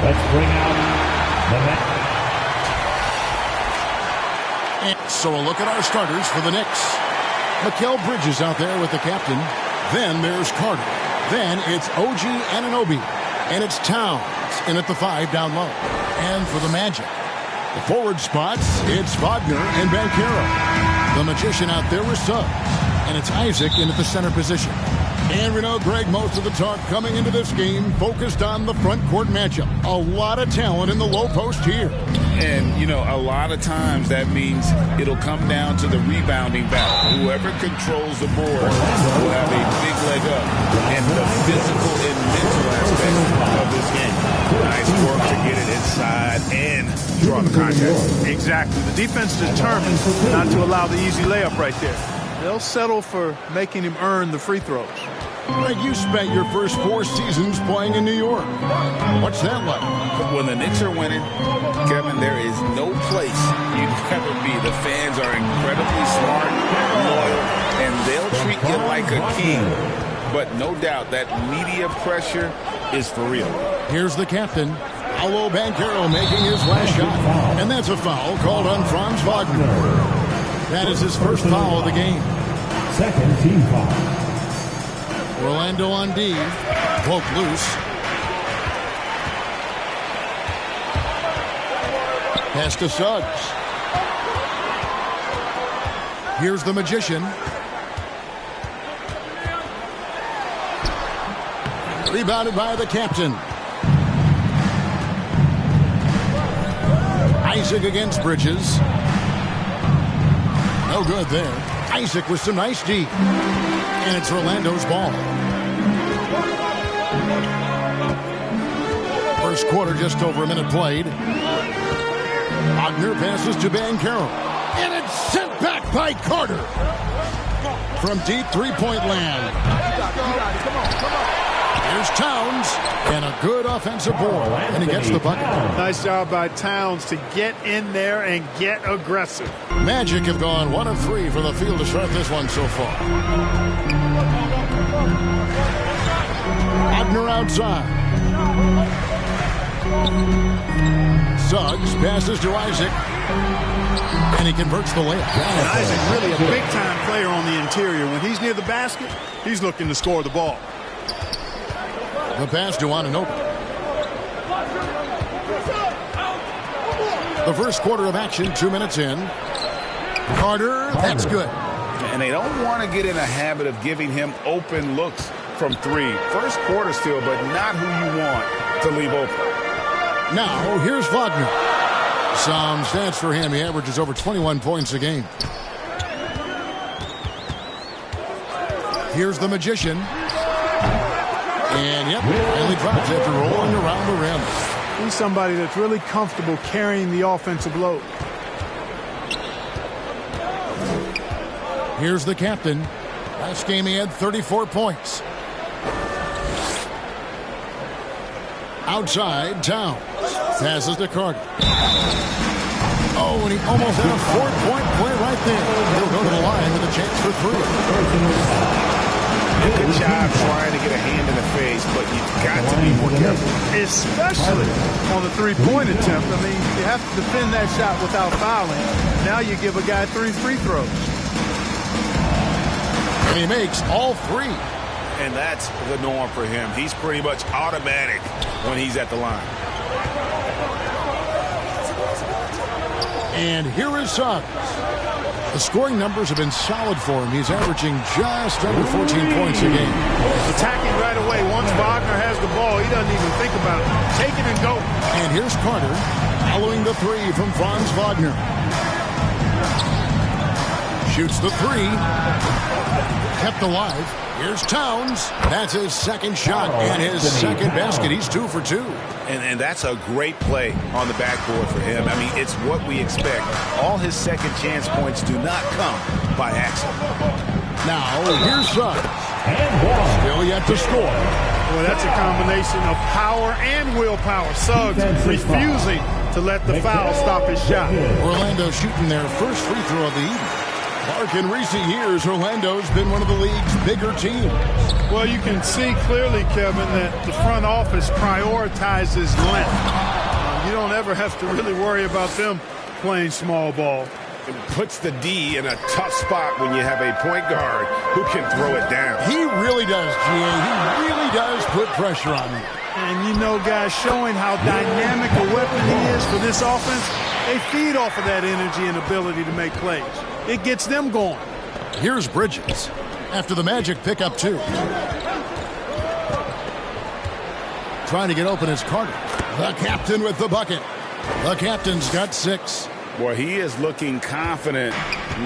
Let's bring out the net. So a look at our starters for the Knicks. Mikal Bridges out there with the captain. Then there's Carter. Then it's OG Anunoby. And it's Towns in at the 5 down low. And for the Magic, the forward spots, it's Wagner and Banchero. The Magician out there with Suggs. And it's Isaac in at the center position. And we know, Greg, most of the talk coming into this game focused on the front court matchup. A lot of talent in the low post here. And, you know, a lot of times that means it'll come down to the rebounding battle. Whoever controls the board will have a big leg up in the physical and mental aspect of this game. Nice work to get it inside and draw the contact. Exactly. The defense determined not to allow the easy layup right there. They'll settle for making him earn the free throws. Greg, you spent your first 4 seasons playing in New York. What's that like? When the Knicks are winning, Kevin, there is no place you'd rather be. The fans are incredibly smart, loyal, and they'll treat you like a king. But no doubt that media pressure is for real. Here's the captain, Paolo Banchero, making his last shot. And that's a foul called on Franz Wagner. That is his first foul of the game. Second team foul. Orlando on D. Broke loose. Pass to Suggs. Here's the Magician. Rebounded by the captain. Isaac against Bridges. No good there. Isaac with some nice D. And it's Orlando's ball. First quarter, just over a minute played. Wagner passes to Banchero. And it's sent back by Carter. From deep three-point land. Here's Towns. And a good offensive board. And he gets the bucket. Nice job by Towns to get in there and get aggressive. Magic have gone 1 of 3 from the field to start this one so far. Wagner outside. Suggs passes to Isaac. And he converts the layup. And Isaac really a big-time player on the interior. When he's near the basket, he's looking to score the ball. The pass to Anunoby. The first quarter of action, 2 minutes in. Carter, that's good. And they don't want to get in a habit of giving him open looks from 3. First quarter still, but not who you want to leave open. Now, here's Wagner. Some stats for him. He averages over 21 points a game. Here's the Magician. And, yep, finally drops after rolling around the rim. He's somebody that's really comfortable carrying the offensive load. Here's the captain. Last game he had 34 points. Outside, Towns. Passes to Carter. Oh, and he almost had a 4-point play right there. He'll go to the line with a chance for 3. Good job trying to get a hand in the face, but you've got to be more careful. Especially on the three-point attempt. I mean, you have to defend that shot without fouling. Now you give a guy 3 free throws. And he makes all 3. And that's the norm for him. He's pretty much automatic when he's at the line. And here is Suggs. The scoring numbers have been solid for him. He's averaging just under 14 points a game. Attacking right away. Once Wagner has the ball, he doesn't even think about it. Take it and go. And here's Carter following the 3 from Franz Wagner. Shoots the 3. Kept alive. Here's Towns. That's his second shot and his second basket. He's 2 for 2. And that's a great play on the backboard for him. I mean, it's what we expect. All his second chance points do not come by accident. Now, here's Suggs. Still yet to score. Well, that's a combination of power and willpower. Suggs refusing to let the foul stop his shot. Orlando shooting their first free throw of the evening. Mark, in recent years, Orlando's been one of the league's bigger teams. Well, you can see clearly, Kevin, that the front office prioritizes length. You don't ever have to really worry about them playing small ball. It puts the D in a tough spot when you have a point guard who can throw it down. He really does, G.A. He really does put pressure on you. And you know, guys, showing how dynamic a weapon he is for this offense, they feed off of that energy and ability to make plays. It gets them going. Here's Bridges after the Magic pick up 2. Trying to get open is Carter. The captain with the bucket. The captain's got 6. Boy, he is looking confident.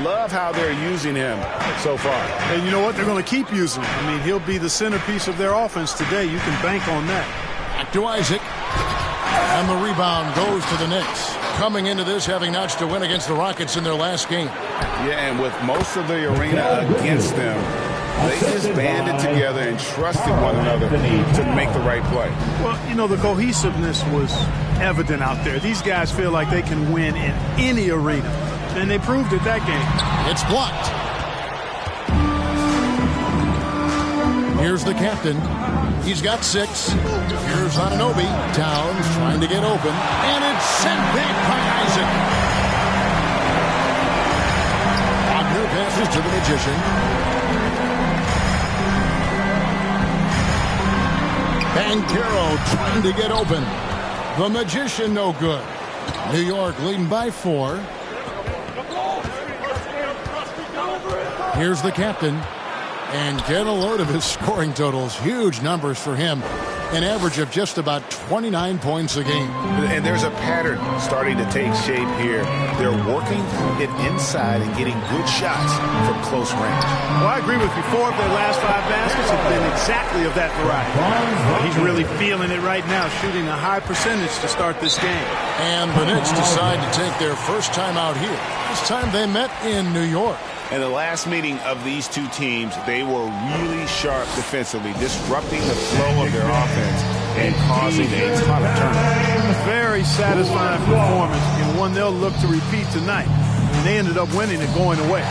Love how they're using him so far. And you know what? They're going to keep using him. I mean, he'll be the centerpiece of their offense today. You can bank on that. Back to Isaac. And the rebound goes to the Knicks. Coming into this, having notched a win against the Rockets in their last game. Yeah, and with most of the arena against them, they just banded together and trusted one another to make the right play. Well, you know, the cohesiveness was evident out there. These guys feel like they can win in any arena, and they proved it that game. It's blocked. Here's the captain. He's got 6. Here's Anunoby. Towns trying to get open, and it's sent back by Isaac. Wagner passes to the Magician. Banchero trying to get open. The Magician no good. New York leading by 4. Here's the captain. And get a load of his scoring totals. Huge numbers for him. An average of just about 29 points a game. And there's a pattern starting to take shape here. They're working it inside and getting good shots from close range. Well, I agree with you. 4 of their last 5 baskets have been exactly of that variety. He's really feeling it right now, shooting a high percentage to start this game. And the Knicks decide to take their first time out here. This time they met in New York. In the last meeting of these two teams, they were really sharp defensively, disrupting the flow of their offense and causing a ton of turnovers. Very satisfying performance, and one they'll look to repeat tonight. And they ended up winning it going away.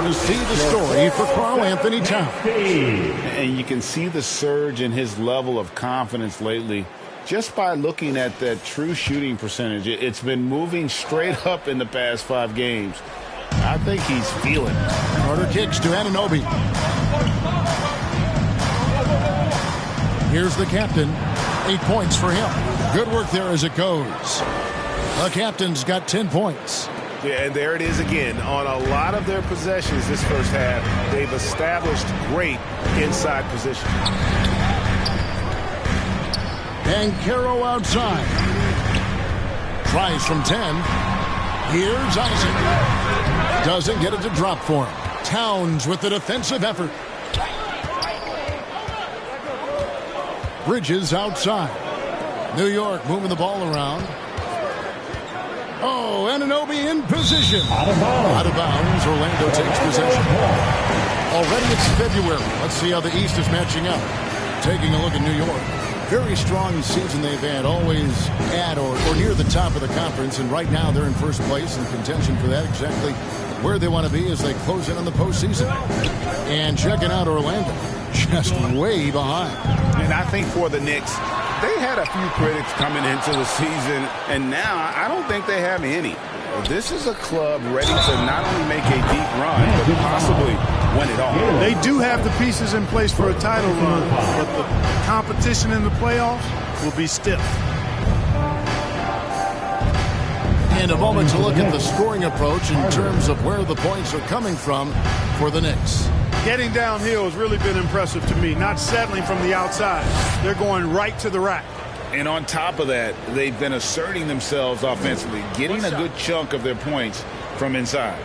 See the story for Karl-Anthony Towns. And you can see the surge in his level of confidence lately just by looking at that true shooting percentage. It's been moving straight up in the past 5 games. I think he's feeling it. Carter kicks to Anunoby. Here's the captain. 8 points for him. Good work there as it goes. The captain's got 10 points. Yeah, and there it is again. On a lot of their possessions this first half, they've established great inside position. Banchero outside. Tries from 10. Here's Isaac. Doesn't get it to drop for him. Towns with the defensive effort. Bridges outside. New York moving the ball around. Oh, Anunoby in position. Out of bounds. Orlando takes possession. Already it's February. Let's see how the East is matching up. Taking a look at New York. Very strong season they've had. Always at or near the top of the conference. And right now they're in first place in contention for that. Exactly where they want to be as they close in on the postseason. And checking out Orlando. Just way behind. And I think for the Knicks, they had a few critics coming into the season, and now I don't think they have any. This is a club ready to not only make a deep run, but possibly win it all. They do have the pieces in place for a title run, but the competition in the playoffs will be stiff. And a moment to look at the scoring approach in terms of where the points are coming from for the Knicks. Getting downhill has really been impressive to me, not settling from the outside. They're going right to the rack. And on top of that, they've been asserting themselves offensively, getting a good chunk of their points from inside.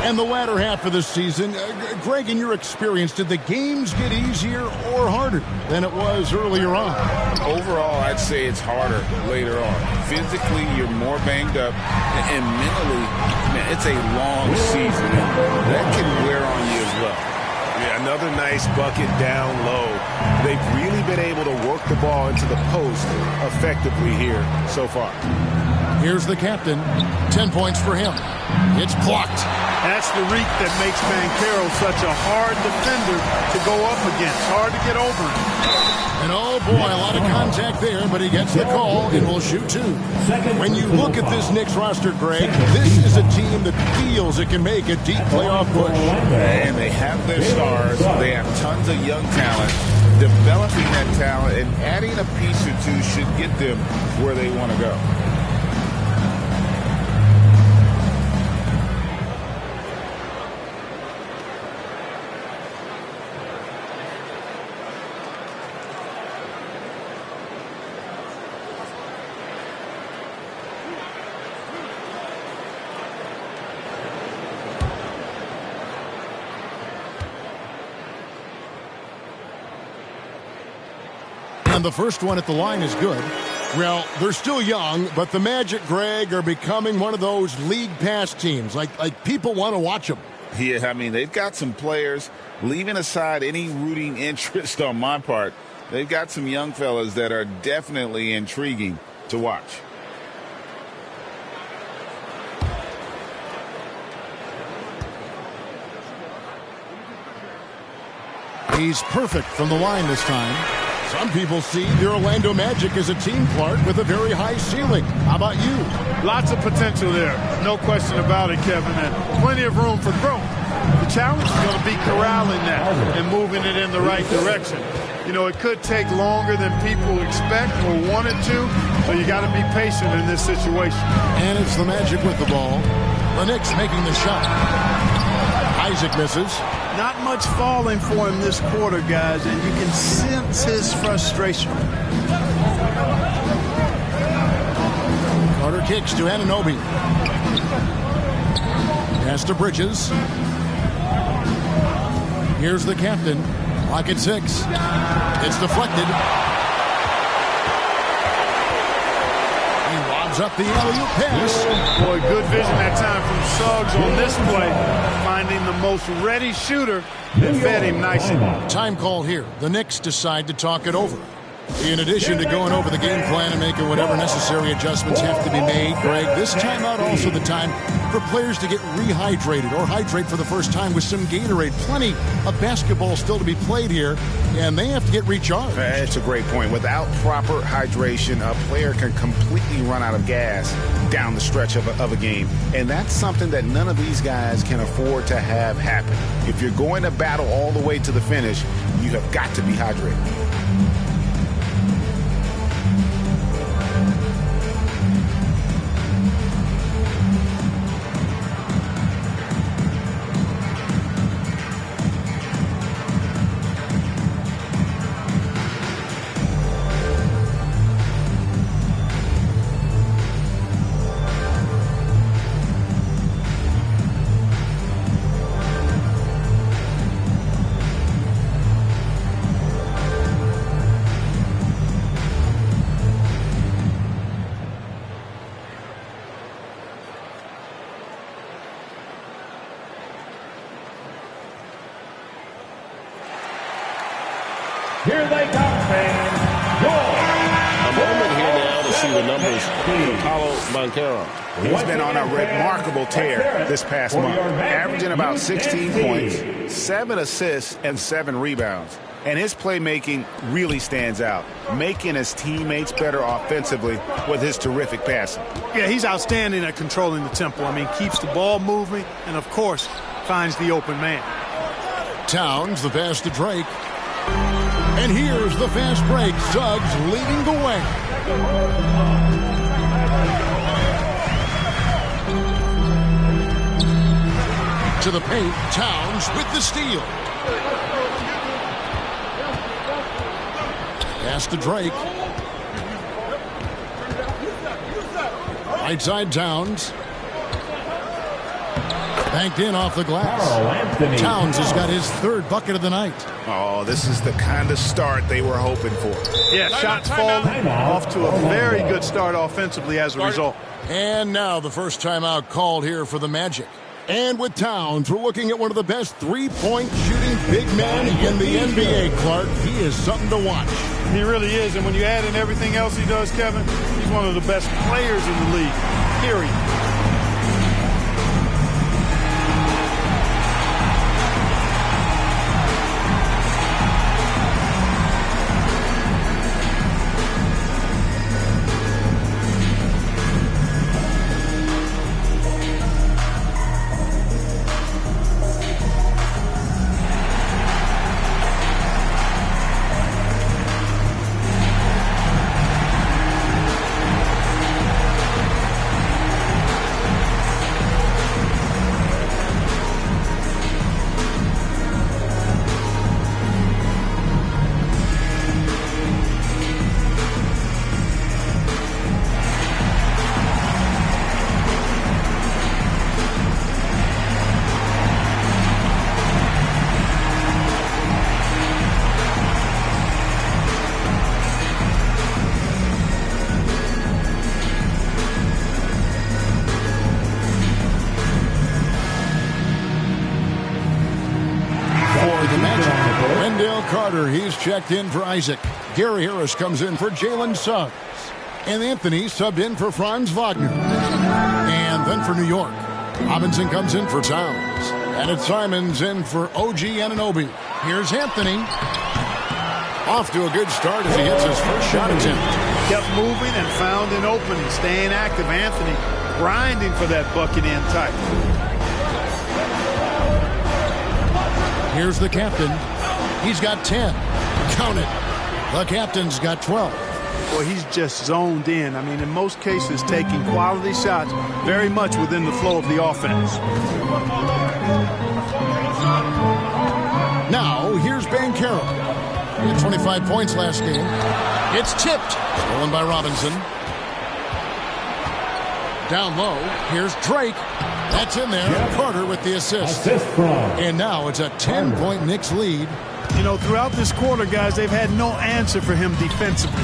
And the latter half of the season, Greg, in your experience, did the games get easier or harder than it was earlier on? Overall, I'd say it's harder later on. Physically, you're more banged up, and mentally, man, it's a long season, and that can wear on you as well. Yeah, another nice bucket down low. They've really been able to work the ball into the post effectively here so far. Here's the captain. 10 points for him. It's blocked. That's the reek that makes Banchero such a hard defender to go up against. Hard to get over him. And oh boy, a lot of contact there, but he gets the call and will shoot two. When you look at this Knicks roster, Greg, this is a team that feels it can make a deep playoff push. And they have their stars. They have tons of young talent. Developing that talent and adding a piece or two should get them where they want to go. And the first one at the line is good. Well, they're still young, but the Magic, Greg, are becoming one of those league pass teams. Like people want to watch them. Yeah, I mean, they've got some players, leaving aside any rooting interest on my part, they've got some young fellas that are definitely intriguing to watch. He's perfect from the line this time. Some people see the Orlando Magic as a team, Clark, with a very high ceiling. How about you? Lots of potential there. No question about it, Kevin. And plenty of room for growth. The challenge is going to be corralling that and moving it in the right direction. You know, it could take longer than people expect or want it to, so you got to be patient in this situation. And it's the Magic with the ball. The Knicks making the shot. Isaac misses. Not much falling for him this quarter, guys, and you can sense his frustration. Carter kicks to Anunoby. Pass to Bridges. Here's the captain. Clock at 6. It's deflected. He lobs up the alley-oop pass. Boy, good vision that time from Suggs on this play. Finding the most ready shooter and fed him nicely. Time call here. The Knicks decide to talk it over. In addition to going over the game plan and making whatever necessary adjustments have to be made, Greg, this timeout also the time for players to get rehydrated or hydrate for the first time with some Gatorade. Plenty of basketball still to be played here, and they have to get recharged. That's a great point. Without proper hydration, a player can completely run out of gas down the stretch of a game, and that's something that none of these guys can afford to have happen. If you're going to battle all the way to the finish, you have got to be hydrated. Here they come, fans. A moment here now to see the numbers for Paolo Banchero. He's been on a remarkable tear this past month, averaging about 16 points, 7 assists, and 7 rebounds. And his playmaking really stands out, making his teammates better offensively with his terrific passing. Yeah, he's outstanding at controlling the tempo. I mean, keeps the ball moving and, of course, finds the open man. Towns, the pass to Drake. And here's the fast break. Suggs leading the way. To the paint, Towns with the steal. Pass to Drake. Right side Towns. Banked in off the glass. Towns has got his 3rd bucket of the night. Oh, this is the kind of start they were hoping for. Yeah, shots falling off to a very good start offensively as a result. And now the first timeout called here for the Magic. And with Towns, we're looking at one of the best three-point shooting big men in the NBA, Clark. He is something to watch. He really is, and when you add in everything else he does, Kevin, he's one of the best players in the league, period. Carter, he's checked in for Isaac. Gary Harris comes in for Jalen Suggs. And Anthony subbed in for Franz Wagner. And then for New York, Robinson comes in for Towns. And it's Simons in for OG Anunoby. Here's Anthony. Off to a good start as he hits his first shot attempt. Kept moving and found an opening, staying active. Anthony grinding for that bucket in tight. Here's the captain. He's got 10. Count it. The captain's got 12. Well, he's just zoned in. I mean, in most cases, taking quality shots very much within the flow of the offense. Now, here's Banchero. He had 25 points last game. It's tipped. Stolen by Robinson. Down low. Here's Drake. That's in there. Carter with the assist. And now it's a 10-point Knicks lead. You know, throughout this quarter, guys, they've had no answer for him defensively.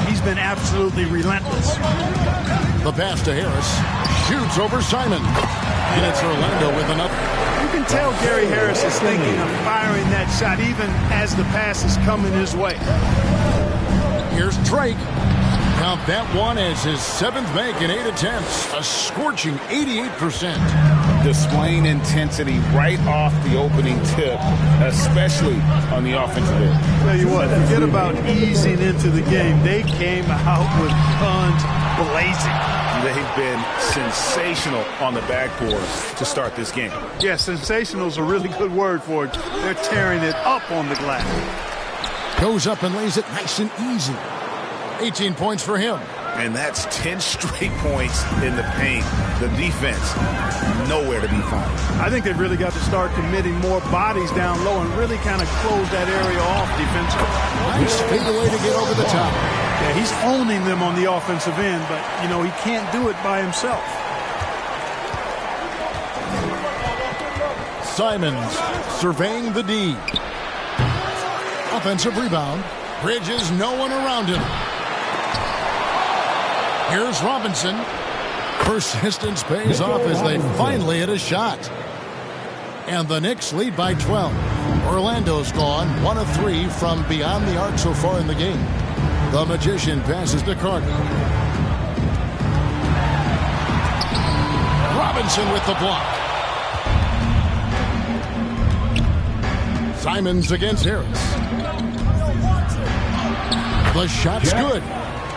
He's been absolutely relentless. The pass to Harris. Shoots over Simon. And it's Orlando with another. You can tell Gary Harris is thinking of firing that shot even as the pass is coming his way. Here's Drake. Count that one as his 7th make in 8 attempts. A scorching 88%. Displaying intensity right off the opening tip, especially on the offensive end. Tell you what, forget about easing into the game. They came out with guns blazing. They've been sensational on the backboard to start this game. Yeah, sensational is a really good word for it. They're tearing it up on the glass. Goes up and lays it nice and easy. 18 points for him. And that's 10 straight points in the paint. The defense, nowhere to be found. I think they've really got to start committing more bodies down low and really kind of close that area off defensively. Nice fade away to get over the top. Yeah, he's owning them on the offensive end, but, you know, he can't do it by himself. Simons surveying the D. Offensive rebound. Bridges, no one around him. Here's Robinson. Persistence pays off as they finally hit a shot. And the Knicks lead by 12. Orlando's gone 1 of 3 from beyond the arc so far in the game. The Magician passes to Carter. Robinson with the block. Simons against Harris. The shot's good.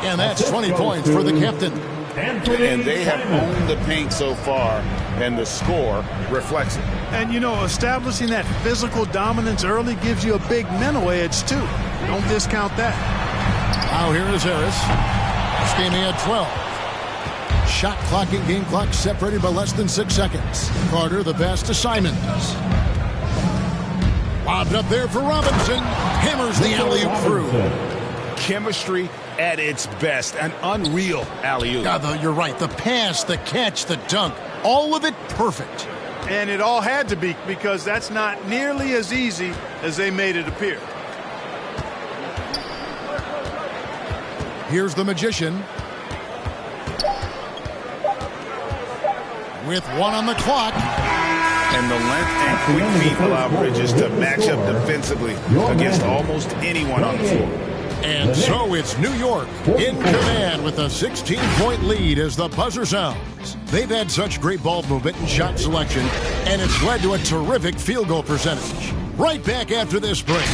And that's 20 points for the captain. And they have owned the paint so far, and the score reflects it. And, you know, establishing that physical dominance early gives you a big mental edge, too. Don't discount that. Now here is Harris. Skating at 12. Shot clock and game clock separated by less than 6 seconds. Carter the pass to Simons. Lobbed up there for Robinson. Hammers the alley-oop through. Chemistry at its best. An unreal alley-oop. You're right. The pass, the catch, the dunk. All of it perfect. And it all had to be, because that's not nearly as easy as they made it appear. Here's the Magician. With 1 on the clock. And the length and quick feet allow Bridges to match up defensively against almost anyone on the floor. And so it's New York in command with a 16-point lead as the buzzer sounds. They've had such great ball movement and shot selection, and it's led to a terrific field goal percentage. Right back after this break.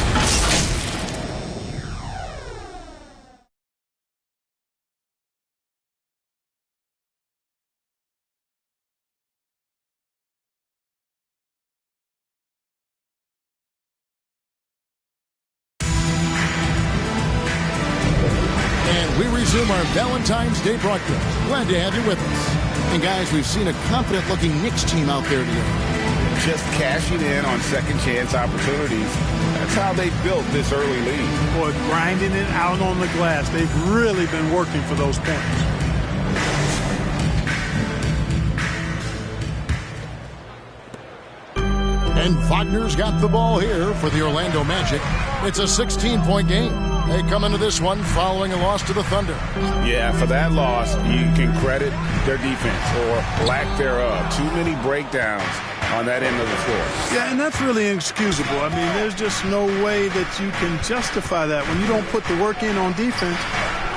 We resume our Valentine's Day broadcast. Glad to have you with us. And guys, we've seen a confident-looking Knicks team out there today. Just cashing in on second-chance opportunities. That's how they built this early lead. Boy, grinding it out on the glass. They've really been working for those points. And Wagner's got the ball here for the Orlando Magic. It's a 16-point game. They come into this one following a loss to the Thunder. Yeah, for that loss, you can credit their defense or lack thereof. Too many breakdowns on that end of the floor. Yeah, and that's really inexcusable. I mean, there's just no way that you can justify that. When you don't put the work in on defense,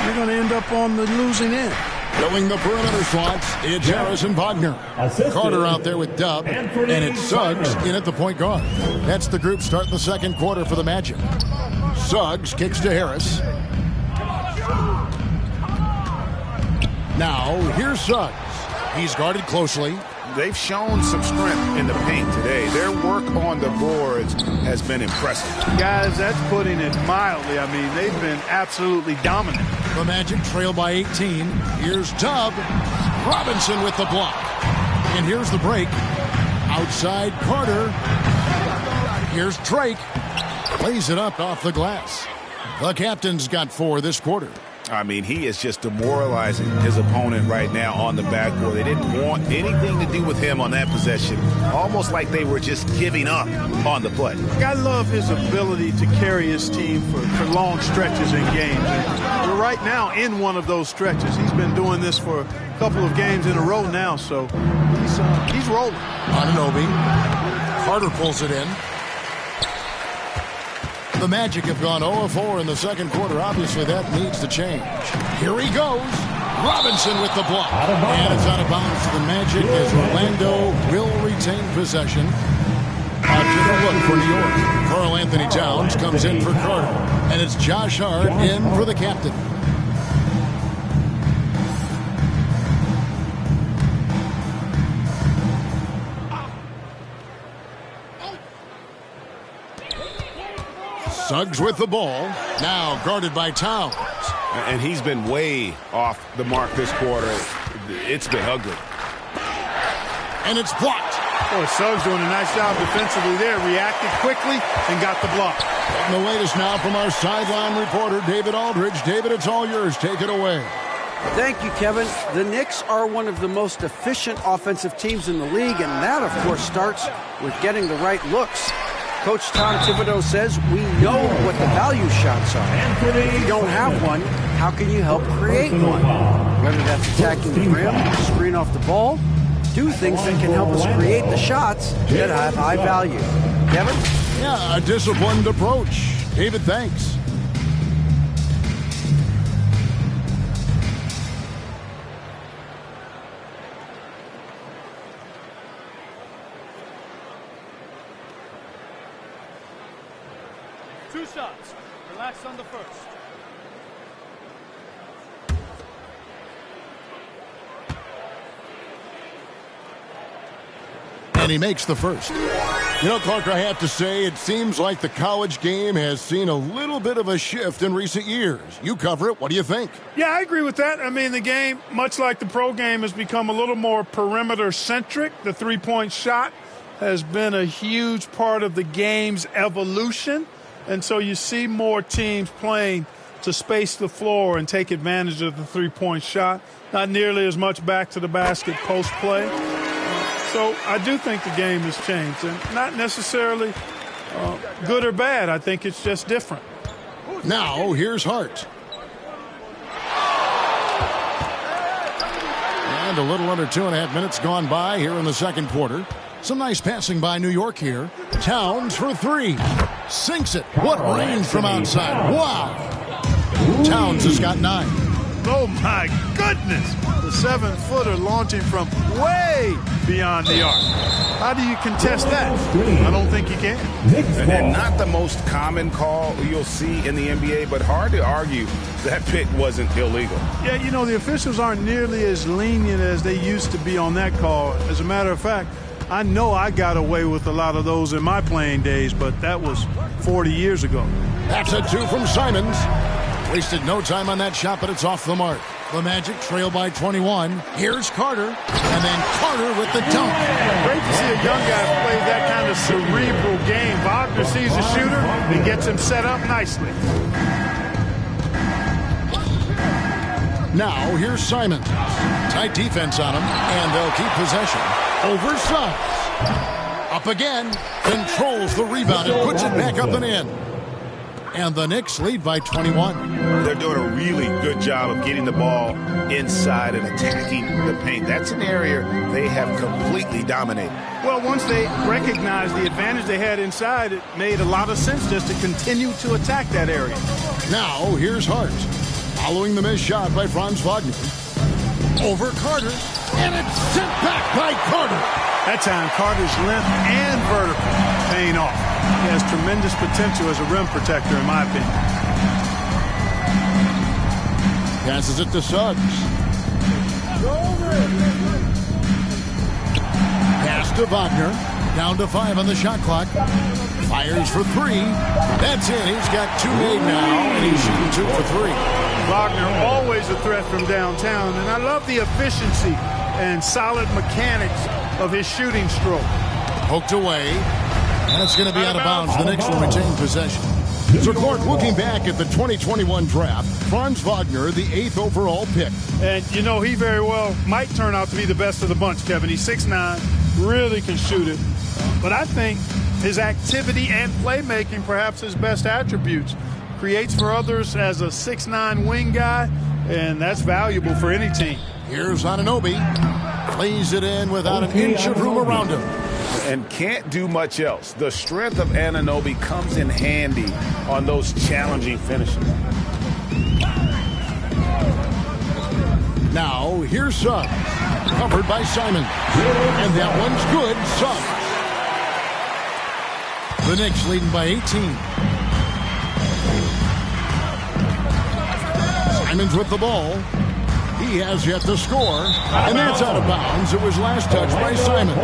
you're going to end up on the losing end. Filling the perimeter slots, it's Harris and Wagner. Carter out there with Dub, and it's Suggs in at the point guard. That's the group starting the second quarter for the Magic. Suggs kicks to Harris. Now, here's Suggs. He's guarded closely. They've shown some strength in the paint today. Their work on the boards has been impressive. Guys, that's putting it mildly. I mean, they've been absolutely dominant. The Magic trail by 18. Here's Dub. Robinson with the block. And here's the break. Outside Carter. Here's Drake. Plays it up off the glass. The captain's got 4 this quarter. I mean, he is just demoralizing his opponent right now on the backboard. They didn't want anything to do with him on that possession. Almost like they were just giving up on the play. I love his ability to carry his team for long stretches in games. And we're right now in one of those stretches. He's been doing this for a couple of games in a row now, so he's rolling. Anunoby. Carter pulls it in. The Magic have gone 0-4 in the second quarter. Obviously, that needs to change. Here he goes. Robinson with the block. And it's out of bounds to the Magic as Orlando will retain possession. A different look for New York. Karl Anthony Towns comes in for Carter. And it's Josh Hart in for the captain. Suggs with the ball. Now guarded by Towns. And he's been way off the mark this quarter. It's been ugly. And it's blocked. Boy, Suggs doing a nice job defensively there. Reacted quickly and got the block. And the latest now from our sideline reporter, David Aldridge. David, it's all yours. Take it away. Thank you, Kevin. The Knicks are one of the most efficient offensive teams in the league, and that, of course, starts with getting the right looks. Coach Tom Thibodeau says we know what the value shots are. If you don't have one, how can you help create one? Whether that's attacking the rim, screen off the ball, do things that can help us create the shots that have high value. Kevin? Yeah, a disciplined approach. David, thanks. 2 shots. Relax on the first. And he makes the first. You know, Clark, I have to say, it seems like the college game has seen a little bit of a shift in recent years. You cover it. What do you think? Yeah, I agree with that. I mean, the game, much like the pro game, has become a little more perimeter-centric. The three-point shot has been a huge part of the game's evolution. And so you see more teams playing to space the floor and take advantage of the three-point shot. Not nearly as much back to the basket post play. So I do think the game has changed, and not necessarily good or bad. I think it's just different. Now, here's Hart. And a little under 2.5 minutes gone by here in the second quarter. Some nice passing by New York here. Towns for 3. Sinks it. What range from outside. Wow. Towns has got 9. Oh, my goodness. The 7-footer launching from way beyond the arc. How do you contest that? I don't think you can. And not the most common call you'll see in the NBA, but hard to argue that pick wasn't illegal. Yeah, you know, the officials aren't nearly as lenient as they used to be on that call. As a matter of fact, I know I got away with a lot of those in my playing days, but that was 40 years ago. That's a 2 from Simons. Wasted no time on that shot, but it's off the mark. The Magic trail by 21. Here's Carter, and then Carter with the dunk. Great to see a young guy play that kind of cerebral game. Wagner sees a shooter and gets him set up nicely. Now, here's Simons. Tight defense on him, and they'll keep possession. Over Suggs. Up again. Controls the rebound and puts it back up and in. And the Knicks lead by 21. They're doing a really good job of getting the ball inside and attacking the paint. That's an area they have completely dominated. Well, once they recognized the advantage they had inside, it made a lot of sense just to continue to attack that area. Now, here's Hart. Following the missed shot by Franz Wagner. Over Carter, and it's sent back by Carter. That time, Carter's length and vertical paying off. He has tremendous potential as a rim protector, in my opinion. Passes it to Suggs. Pass to Wagner. Down to 5 on the shot clock. Fires for 3. That's it. He's got 2 made now, and he's shooting 2 for 3. Wagner always a threat from downtown, and I love the efficiency and solid mechanics of his shooting stroke. Poked away. That's going to be out of bounds. The Knicks will retain possession. So, Clark, looking back at the 2021 draft, Franz Wagner, the 8th overall pick. And, you know, he very well might turn out to be the best of the bunch, Kevin. He's 6'9", really can shoot it. But I think his activity and playmaking, perhaps his best attributes, creates for others as a 6'9" wing guy, and that's valuable for any team. Here's Anunoby. Plays it in without an inch of room around him. And can't do much else. The strength of Anunoby comes in handy on those challenging finishes. Now, here's Suggs. Covered by Simon. And that one's good. Suggs. The Knicks leading by 18. Simons with the ball. He has yet to score. And that's out of bounds. It was last touched by Simons.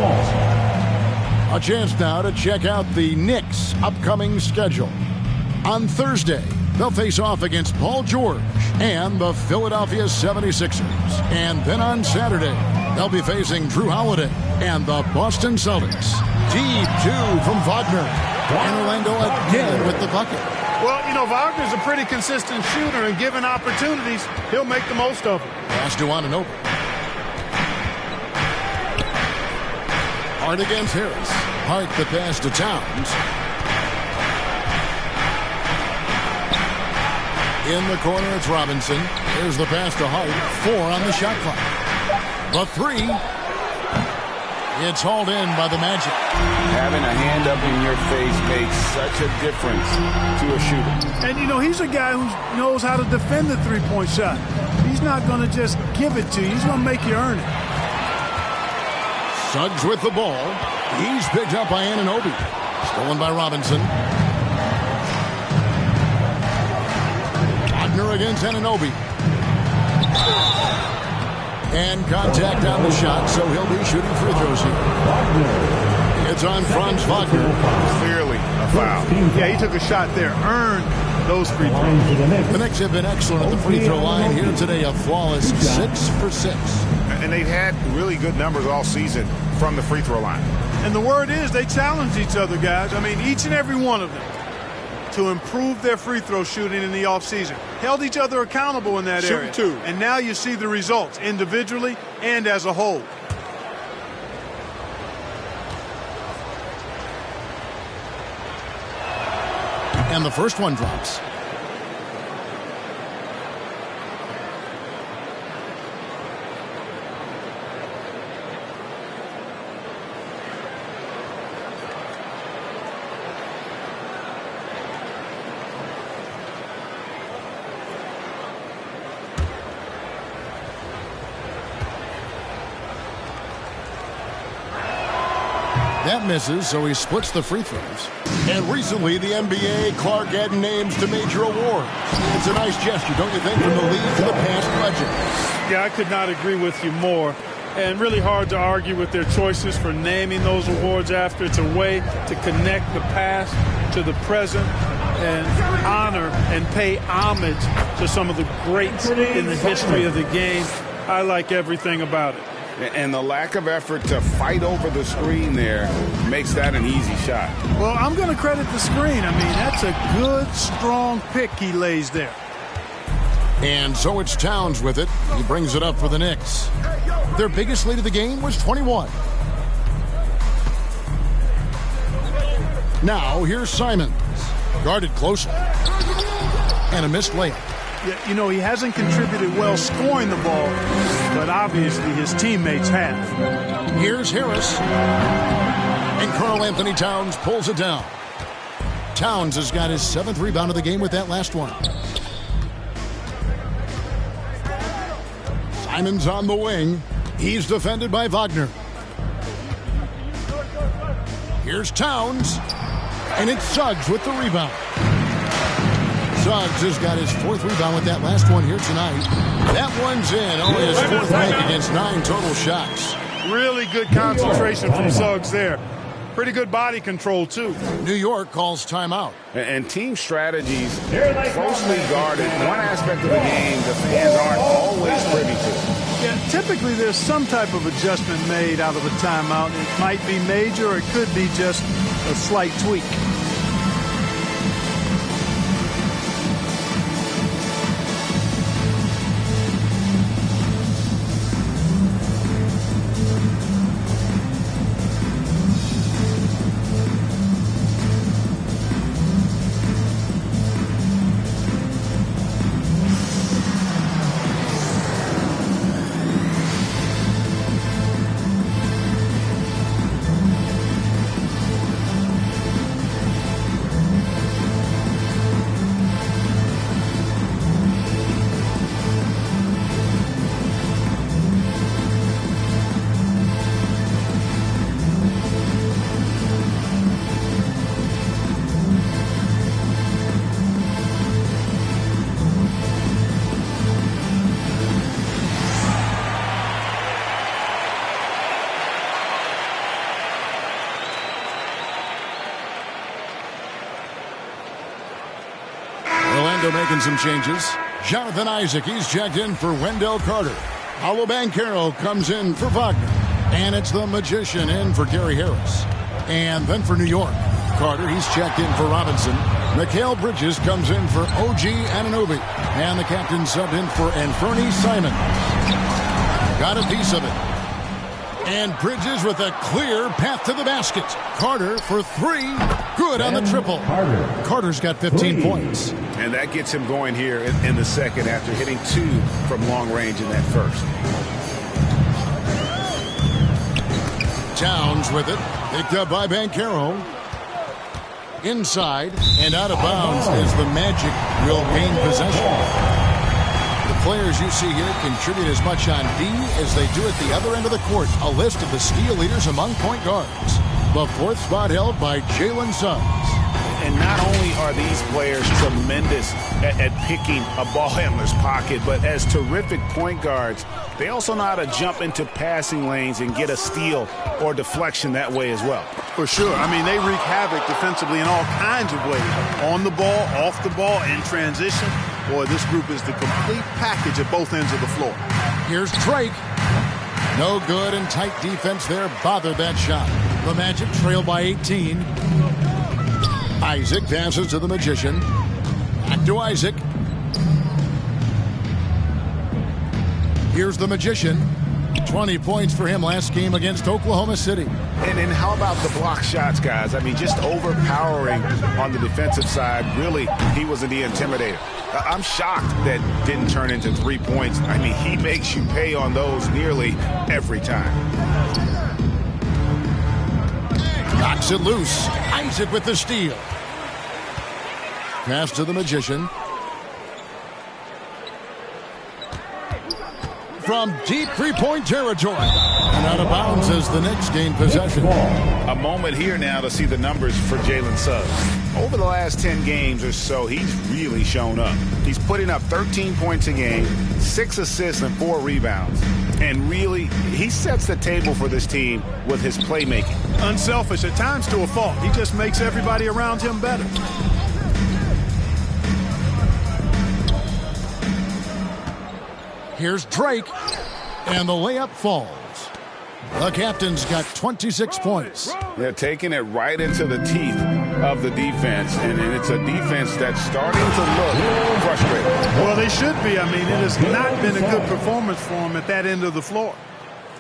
A chance now to check out the Knicks' upcoming schedule. On Thursday, they'll face off against Paul George and the Philadelphia 76ers. And then on Saturday, they'll be facing Drew Holiday and the Boston Celtics. Deep 2 from Wagner. And Orlando again with the bucket. Well, you know, Wagner's a pretty consistent shooter, and given opportunities, he'll make the most of them. Pass to Anunoby. Hart against Harris. Hart the pass to Towns. In the corner, it's Robinson. Here's the pass to Hart. 4 on the shot clock. The 3. It's hauled in by the Magic. Having a hand up in your face makes such a difference to a shooter. And, you know, he's a guy who knows how to defend the three-point shot. He's not going to just give it to you. He's going to make you earn it. Suggs with the ball. He's picked up by Anunoby. Stolen by Robinson. Wagner against Anunoby. And contact on the shot, so he'll be shooting free throws here. It's on Franz Wagner. Clearly a foul. Yeah, he took a shot there, earned those free throws. The Knicks have been excellent at the free throw line here today, a flawless 6 for 6. And they've had really good numbers all season from the free throw line. And the word is they challenge each other, guys. I mean, each and every one of them to improve their free throw shooting in the offseason. Held each other accountable in that area. Too. And now you see the results individually and as a whole. And the first one drops. That misses, so he splits the free throws. And recently, the NBA, Clark added names to major awards. It's a nice gesture, don't you think, from the league to the past legend? Yeah, I could not agree with you more. And really hard to argue with their choices for naming those awards after. It's a way to connect the past to the present and honor and pay homage to some of the greats in the history of the game. I like everything about it. And the lack of effort to fight over the screen there makes that an easy shot. Well, I'm going to credit the screen. I mean, that's a good, strong pick he lays there. And so it's Towns with it. He brings it up for the Knicks. Their biggest lead of the game was 21. Now, here's Simons. Guarded closely. And a missed layup. Yeah, you know, he hasn't contributed well scoring the ball, but obviously his teammates have. Here's Harris. And Karl Anthony Towns pulls it down. Towns has got his 7th rebound of the game with that last one. Simons on the wing. He's defended by Wagner. Here's Towns. And it's Suggs with the rebound. Suggs has got his 4th rebound with that last one here tonight. That one's in. Only his 4th make against 9 total shots. Really good concentration from Suggs there. Pretty good body control, too. New York calls timeout. And team strategies closely guarded. One aspect of the game the fans aren't always privy to. Yeah, typically there's some type of adjustment made out of a timeout. It might be major or it could be just a slight tweak. Making some changes. Jonathan Isaac, he's checked in for Wendell Carter. Paolo Banchero comes in for Wagner. And it's the Magician in for Gary Harris. And then for New York, Carter, he's checked in for Robinson. Mikal Bridges comes in for OG Anunoby. And the captain subbed in for Anthony Simons. Got a piece of it. And Bridges with a clear path to the basket. Carter for 3. Good on the triple. Carter's got 15 points. And that gets him going here in the second after hitting 2 from long range in that first. Towns with it. Picked up by Banchero. Inside and out of bounds as the Magic will gain possession. The players you see here contribute as much on D as they do at the other end of the court. A list of the steal leaders among point guards. The 4th spot held by Jalen Suggs. And not only are these players tremendous at picking a ball handler's pocket, but as terrific point guards, they also know how to jump into passing lanes and get a steal or deflection that way as well. For sure. I mean, they wreak havoc defensively in all kinds of ways. On the ball, off the ball, in transition. Boy, this group is the complete package at both ends of the floor. Here's Drake. No good, and tight defense there bothered that shot. The Magic trail by 18. Isaac passes to the Magician. Back to Isaac. Here's the Magician. 20 points for him last game against Oklahoma City. And how about the block shots, guys? I mean, just overpowering on the defensive side. Really, he wasn't the intimidator. I'm shocked that didn't turn into 3 points. I mean, he makes you pay on those nearly every time. Knocks it loose. Isaac with the steal. Pass to the Magician. From deep three-point territory. And out of bounds as the Knicks gain possession. A moment here now to see the numbers for Jalen Suggs. Over the last 10 games or so, he's really shown up. He's putting up 13 points a game, 6 assists, and 4 rebounds. And really, he sets the table for this team with his playmaking. Unselfish, at times to a fault. He just makes everybody around him better. Here's Drake, and the layup falls. The captain's got 26 points. They're taking it right into the teeth of the defense, and it's a defense that's starting to look frustrated. Well, they should be. I mean, it has not been a good performance for him at that end of the floor.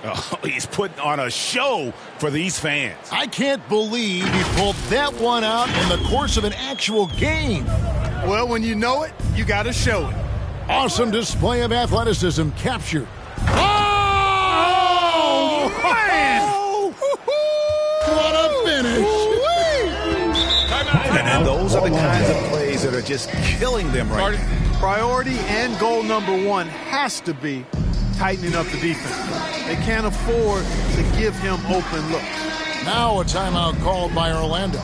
Oh, he's putting on a show for these fans. I can't believe he pulled that one out in the course of an actual game. Well, when you know it, you got to show it. Awesome display of athleticism captured. Oh, man! What a finish! And those are the kinds of plays that are just killing them right now. Priority and goal number one has to be tightening up the defense. They can't afford to give him open looks. Now a timeout called by Orlando.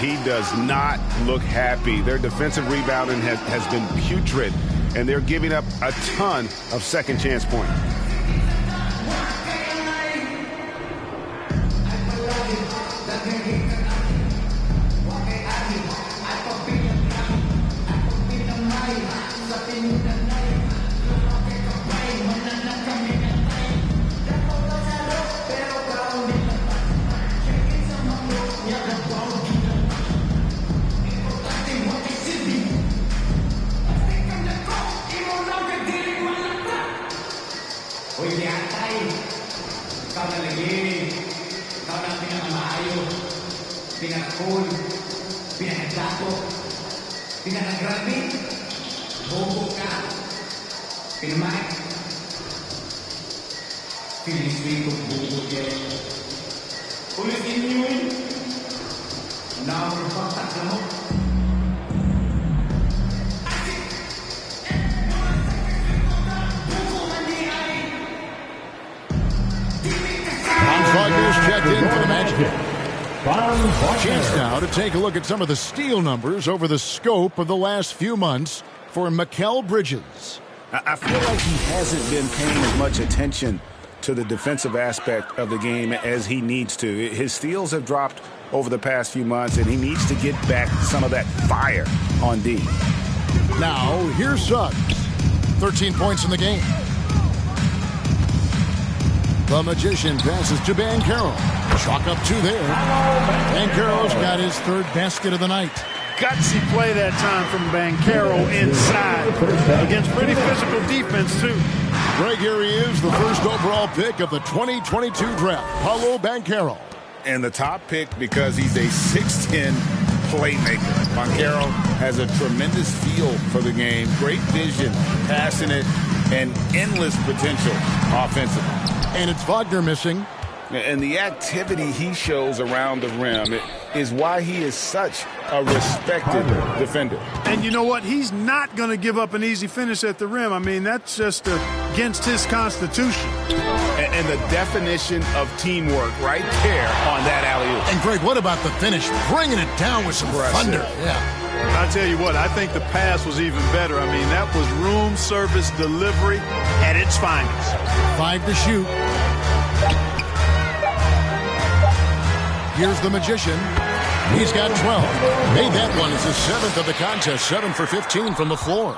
He does not look happy. Their defensive rebounding has been putrid, and they're giving up a ton of second chance points. Checked in for the Magic. Chance now to take a look at some of the steal numbers over the scope of the last few months for Mikal Bridges. I feel like he hasn't been paying as much attention to the defensive aspect of the game as he needs to. His steals have dropped over the past few months, and he needs to get back some of that fire on D. Now, here's Suggs. 13 points in the game. The Magician passes to Banchero. Chalk up 2 there. Banchero's got his third basket of the night. Gutsy play that time from Banchero inside against pretty physical defense, too. Greg, here he is, the first overall pick of the 2022 draft, Paolo Banchero. And the top pick because he's a 6'10 playmaker. Banchero has a tremendous feel for the game, great vision, passing it, and endless potential offensively. And it's Wagner missing. And the activity he shows around the rim is why he is such a respected defender. And you know what? He's not going to give up an easy finish at the rim. I mean, that's just against his constitution. And the definition of teamwork right there on that alley-oop. And, Greg, what about the finish? Bringing it down with some thunder. Yeah. I tell you what, I think the pass was even better. I mean, that was room service delivery at its finest. 5 to shoot. Here's the Magician. He's got 12. Made that one as his 7th of the contest. 7 for 15 from the floor.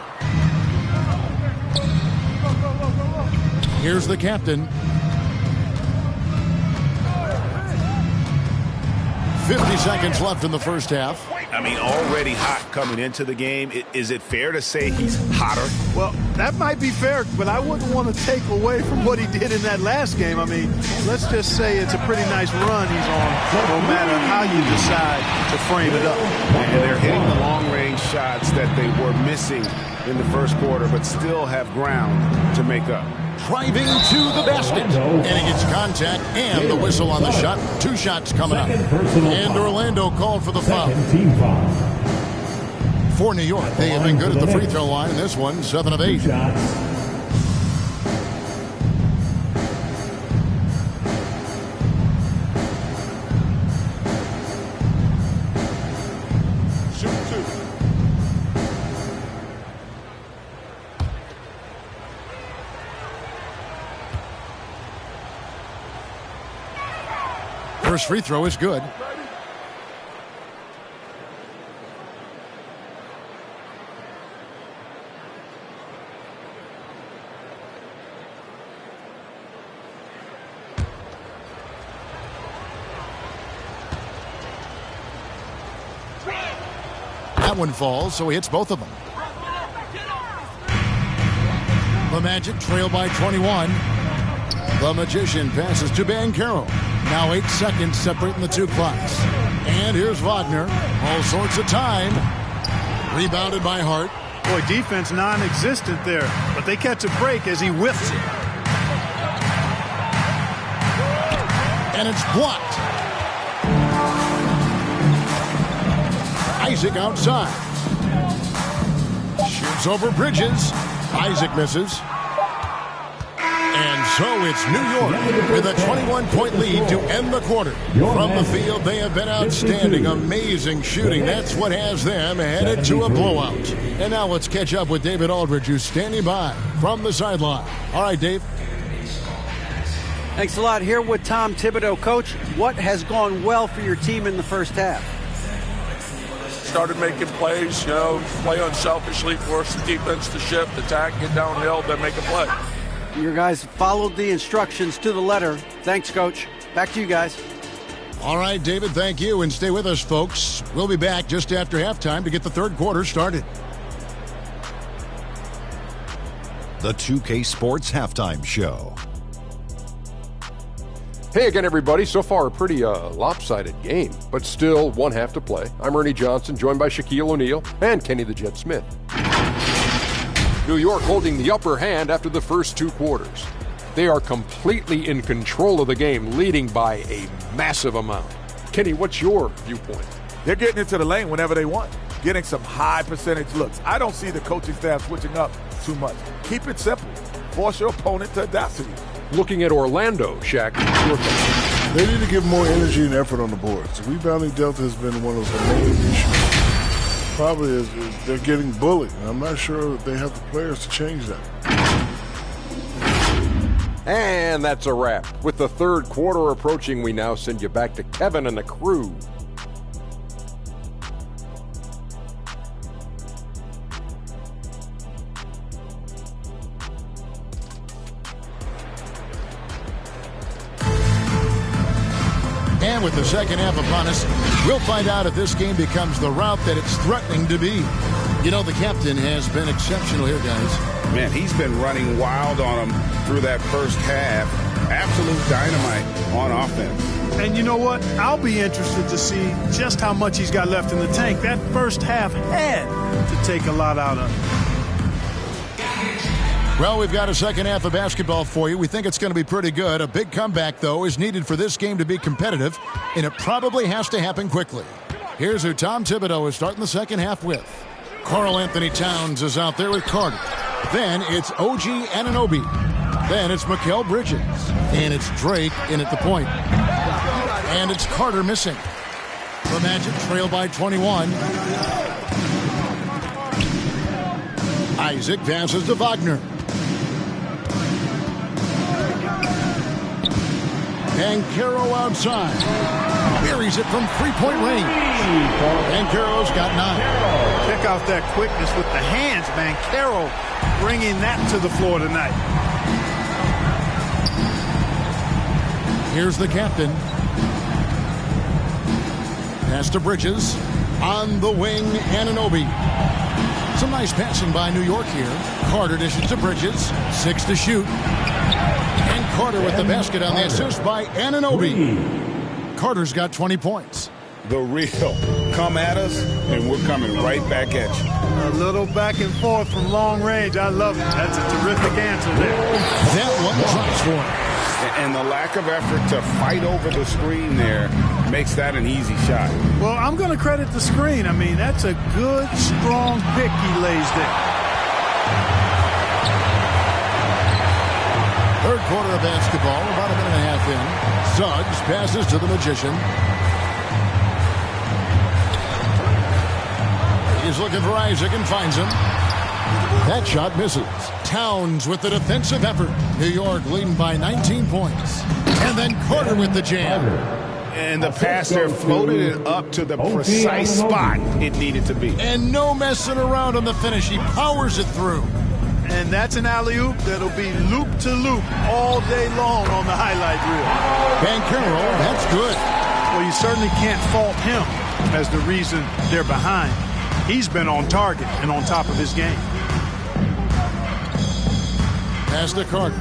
Here's the captain. 50 seconds left in the first half. I mean, already hot coming into the game. Is it fair to say he's hotter? Well, that might be fair, but I wouldn't want to take away from what he did in that last game. I mean, let's just say it's a pretty nice run he's on, no matter how you decide to frame it up. And they're hitting the long-range shots that they were missing in the first quarter, but still have ground to make up. Driving to the basket. And he gets contact and the whistle on the shot. 2 shots coming up. And Orlando called for the foul. Team foul. For New York, they have been good at the free throw line in this one, 7 of 8. Shots. First free throw is good. That one falls, so he hits both of them. The Magic trail by 21. The Magician passes to Banchero. Now 8 seconds separating the 2 clocks. And here's Wagner. All sorts of time. Rebounded by Hart. Boy, defense non-existent there, but they catch a break as he whiffs it. And it's blocked. Isaac outside. Shoots over Bridges. Isaac misses. And so it's New York with a 21-point lead to end the quarter. From the field, they have been outstanding. Amazing shooting. That's what has them headed to a blowout. And now let's catch up with David Aldridge, who's standing by from the sideline. All right, Dave. Thanks a lot. Here with Tom Thibodeau. Coach, what has gone well for your team in the first half? Started making plays, play unselfishly, force the defense to shift, attack, get downhill, then make a play. Your guys followed the instructions to the letter. Thanks, Coach. Back to you guys. All right, David, thank you. And stay with us, folks. We'll be back just after halftime to get the third quarter started. The 2K Sports Halftime Show. Hey again, everybody. So far, a pretty lopsided game, but still 1 half to play. I'm Ernie Johnson, joined by Shaquille O'Neal and Kenny the Jet Smith. New York holding the upper hand after the first 2 quarters. They are completely in control of the game, leading by a massive amount. Kenny, what's your viewpoint? They're getting into the lane whenever they want, getting some high percentage looks. I don't see the coaching staff switching up too much. Keep it simple. Force your opponent to adapt to you. Looking at Orlando, Shaq, your thoughts? They need to give more energy and effort on the boards. The rebounding delta has been one of the main issues. Probably is they're getting bullied. And I'm not sure they have the players to change that. And that's a wrap. With the third quarter approaching, we now send you back to Kevin and the crew. And with the second half upon us, we'll find out if this game becomes the route that it's threatening to be. You know, the captain has been exceptional here, guys. Man, he's been running wild on them through that first half. Absolute dynamite on offense. And you know what? I'll be interested to see just how much he's got left in the tank. That first half had to take a lot out of him. Well, we've got a second half of basketball for you. We think it's going to be pretty good. A big comeback, though, is needed for this game to be competitive, and it probably has to happen quickly. Here's who Tom Thibodeau is starting the second half with. Karl Anthony Towns is out there with Carter. Then it's OG Anunoby. Then it's Mikal Bridges. And it's Drake in at the point. And it's Carter missing. The Magic trail by 21. Isaac passes to Wagner. Banchero outside. Buries it from three-point range. Banchero's got 9. Check out that quickness with the hands. Banchero bringing that to the floor tonight. Here's the captain. Pass to Bridges. On the wing, Anunoby. Some nice passing by New York here. Carter dishes to Bridges. 6 to shoot. And Carter with the basket on the assist by Anunoby. Carter's got 20 points. The real. Come at us, and we're coming right back at you. A little back and forth from long range. I love it. That's a terrific answer there. That one drops for him. And the lack of effort to fight over the screen there makes that an easy shot. Well, I'm going to credit the screen. I mean, that's a good, strong pick he lays there. Third quarter of basketball, about a minute and a half in. Suggs passes to the Magician. He's looking for Isaac and finds him. That shot misses. Towns with the defensive effort. New York leading by 19 points. And then Carter with the jam. And the pass there floated it up to the precise spot it needed to be. And no messing around on the finish. He powers it through. And that's an alley-oop that'll be loop-to-loop all day long on the highlight reel. Banchero, that's good. Well, you certainly can't fault him as the reason they're behind. He's been on target and on top of his game. Pass to Carter.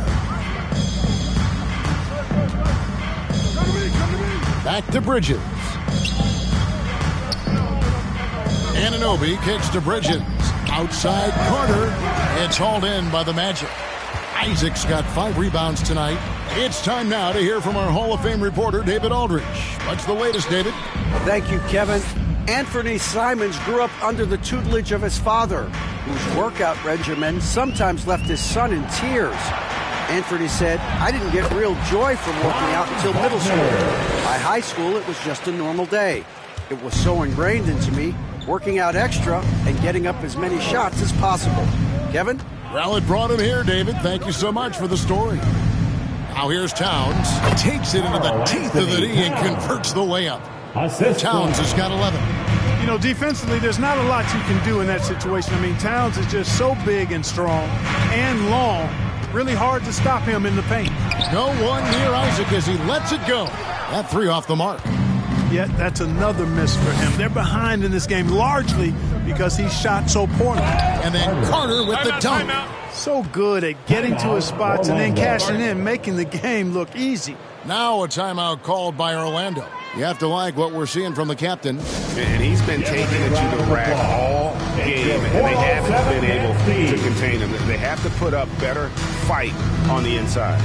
Back to Bridges. Anunoby kicks to Bridges. Outside Carter. It's hauled in by the Magic. Isaac's got 5 rebounds tonight. It's time now to hear from our Hall of Fame reporter, David Aldridge. What's the latest, David? Thank you, Kevin. Anthony Simons grew up under the tutelage of his father, whose workout regimen sometimes left his son in tears. Anthony said, "I didn't get real joy from working out until middle school. By high school, it was just a normal day. It was so ingrained into me, working out extra and getting up as many shots as possible." Kevin? Well, it brought him here, David. Thank you so much for the story. Now here's Towns. Takes it into the teeth of the D and converts the layup. Towns has got 11. You know, defensively, there's not a lot you can do in that situation. I mean, Towns is just so big and strong and long. Really hard to stop him in the paint. No one near Isaac as he lets it go. That 3 off the mark. Yet that's another miss for him. They're behind in this game largely because he shot so poorly. And then Carter with the dunk. So good at getting to his spots and then cashing in, making the game look easy. Now a timeout called by Orlando. You have to like what we're seeing from the captain. And he's been taking it to the rack all game, and they haven't been able to contain him. They have to put up better fight on the inside.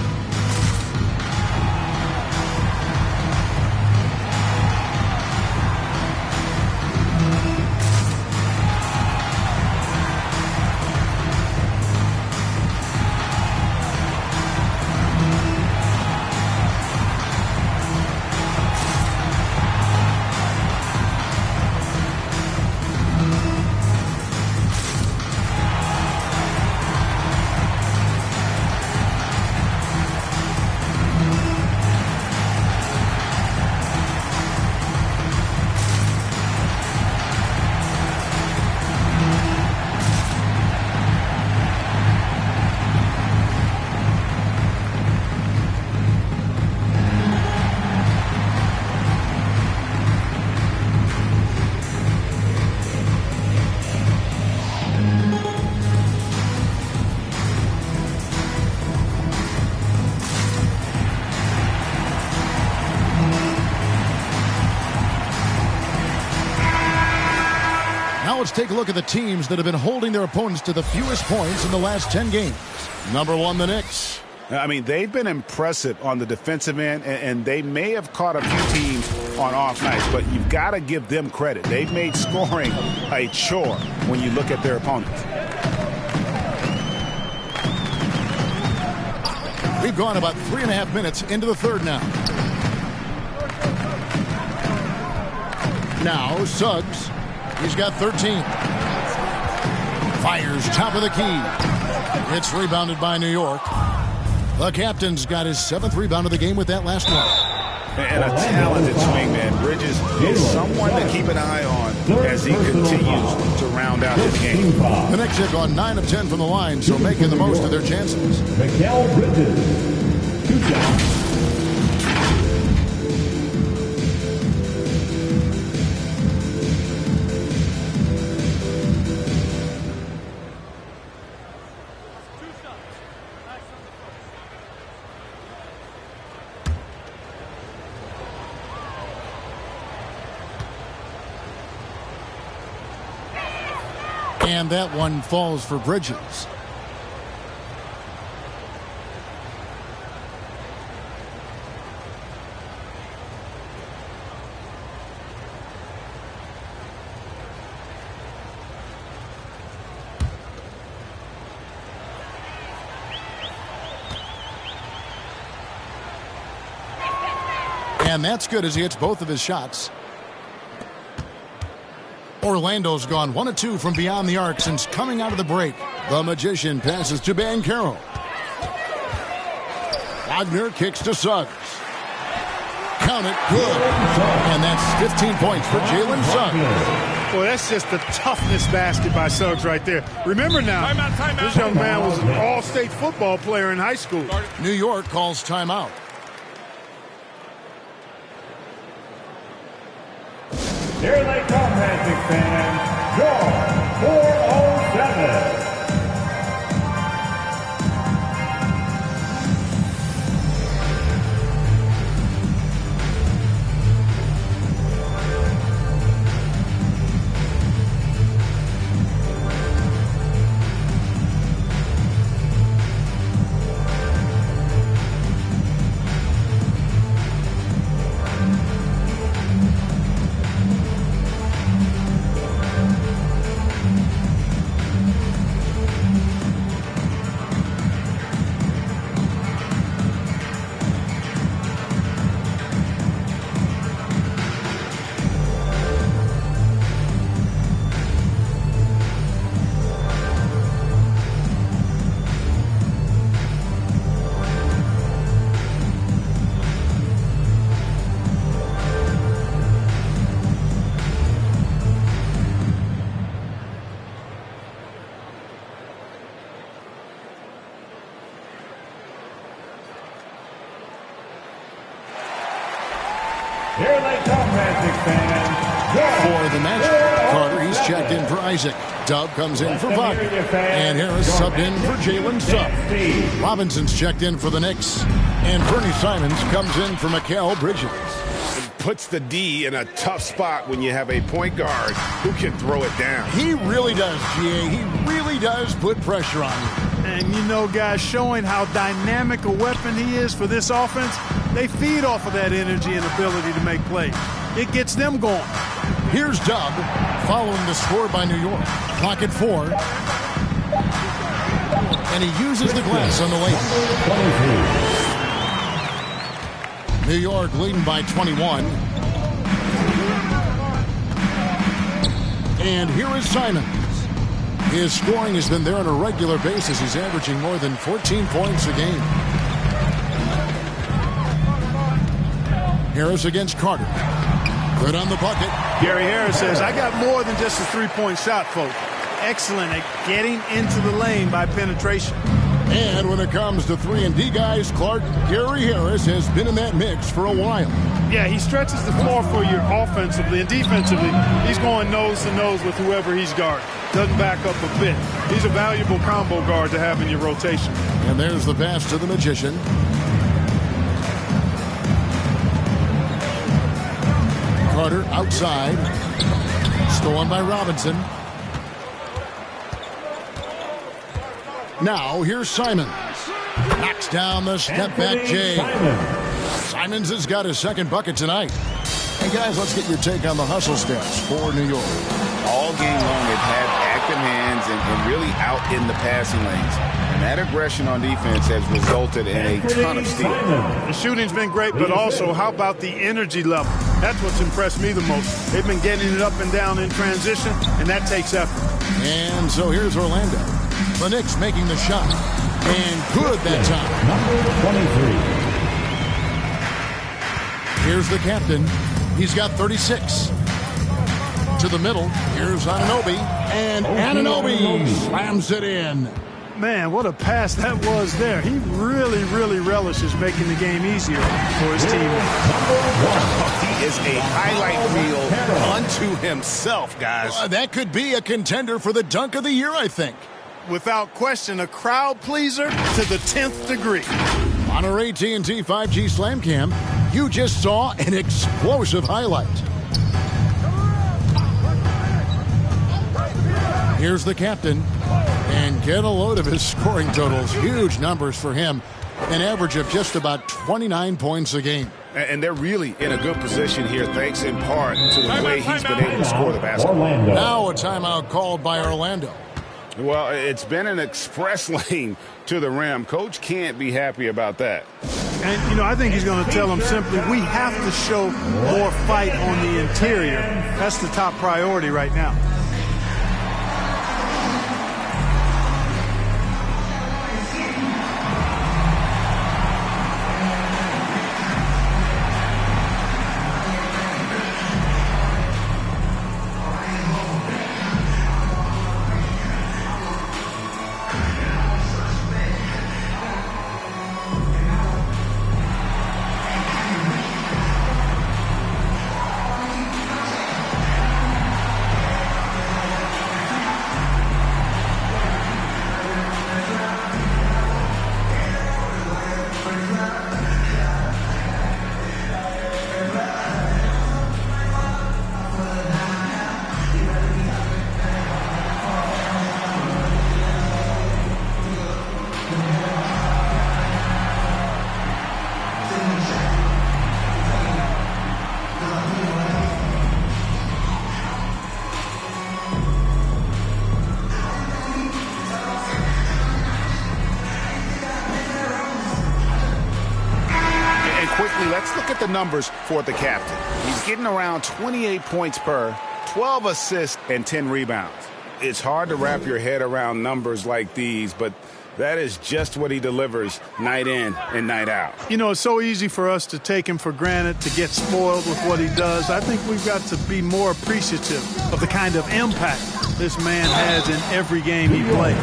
Now let's take a look at the teams that have been holding their opponents to the fewest points in the last 10 games. Number 1, the Knicks. I mean, they've been impressive on the defensive end, and they may have caught a few teams on off nights, but you've got to give them credit. They've made scoring a chore when you look at their opponents. We've gone about 3.5 minutes into the third now. Now, Suggs. He's got 13. Fires top of the key. It's rebounded by New York. The captain's got his 7th rebound of the game with that last one. And a talented swingman. Bridges is someone to keep an eye on as he continues to round out his game. The Knicks have gone 9 of 10 from the line, so making the most of their chances. Mikal Bridges, 2 shots. And that one falls for Bridges. And that's good as he hits both of his shots. Orlando's gone 1 of 2 from beyond the arc since coming out of the break. The Magician passes to Banchero. Wagner kicks to Suggs. Count it, good. And that's 15 points for Jalen Suggs. Boy, that's just the toughness basket by Suggs right there. Remember now, this young man was an all-state football player in high school. New York calls timeout. Here they come, Magic fans. George, 407. Here they come, Magic fans. For the Magic, Carter, he's checked in for Isaac. Dub comes in for Wagner. And Harris subbed in for Jalen Suggs. Robinson's checked in for the Knicks. And Bernie Simons comes in for Mikal Bridges. Puts the D in a tough spot when you have a point guard who can throw it down. He really does, GA. He really does put pressure on you. And you know, guys, showing how dynamic a weapon he is for this offense, they feed off of that energy and ability to make plays. It gets them going. Here's Dub following the score by New York. Clock at 4. And he uses the glass on the lane. New York leading by 21. And here is Simons. His scoring has been there on a regular basis. He's averaging more than 14 points a game. Harris against Carter. Good on the bucket. Gary Harris says, I got more than just a three-point shot, folks. Excellent at getting into the lane by penetration. And when it comes to 3-and-D guys, Gary Harris has been in that mix for a while. Yeah, he stretches the floor for you offensively and defensively. He's going nose to nose with whoever he's guarding. Doesn't back up a bit. He's a valuable combo guard to have in your rotation. And there's the pass to the Magician. Carter outside. Stolen by Robinson. Now, here's Simons. Knocks down the step-back Jay. Simons has got his second bucket tonight. Hey, guys, let's get your take on the hustle steps for New York. All game long, they've had active hands and really out in the passing lanes. And that aggression on defense has resulted in a ton of steals. The shooting's been great, but also how about the energy level? That's what's impressed me the most. They've been getting it up and down in transition, and that takes effort. And so here's Orlando. The Knicks making the shot. And good that time. Number 23. Here's the captain. He's got 36. To the middle. Here's Anunoby. And Anunoby slams it in. Man, what a pass that was there. He really, really relishes making the game easier for his team. He is a highlight reel unto himself, guys. That could be a contender for the dunk of the year, I think. Without question, a crowd pleaser to the 10th degree. On our AT&T 5G Slam Cam, you just saw an explosive highlight. Here's the captain. And get a load of his scoring totals. Huge numbers for him. An average of just about 29 points a game. And they're really in a good position here, thanks in part to the way he's been able to score the basketball. Now a timeout called by Orlando. Well, it's been an express lane to the rim. Coach can't be happy about that. And, you know, I think he's going to tell them simply, we have to show more fight on the interior. That's the top priority right now. Let's look at the numbers for the captain. He's getting around 28 points per, 12 assists, and 10 rebounds. It's hard to wrap your head around numbers like these, but that is just what he delivers night in and night out. You know, it's so easy for us to take him for granted, to get spoiled with what he does. I think we've got to be more appreciative of the kind of impact this man has in every game he plays.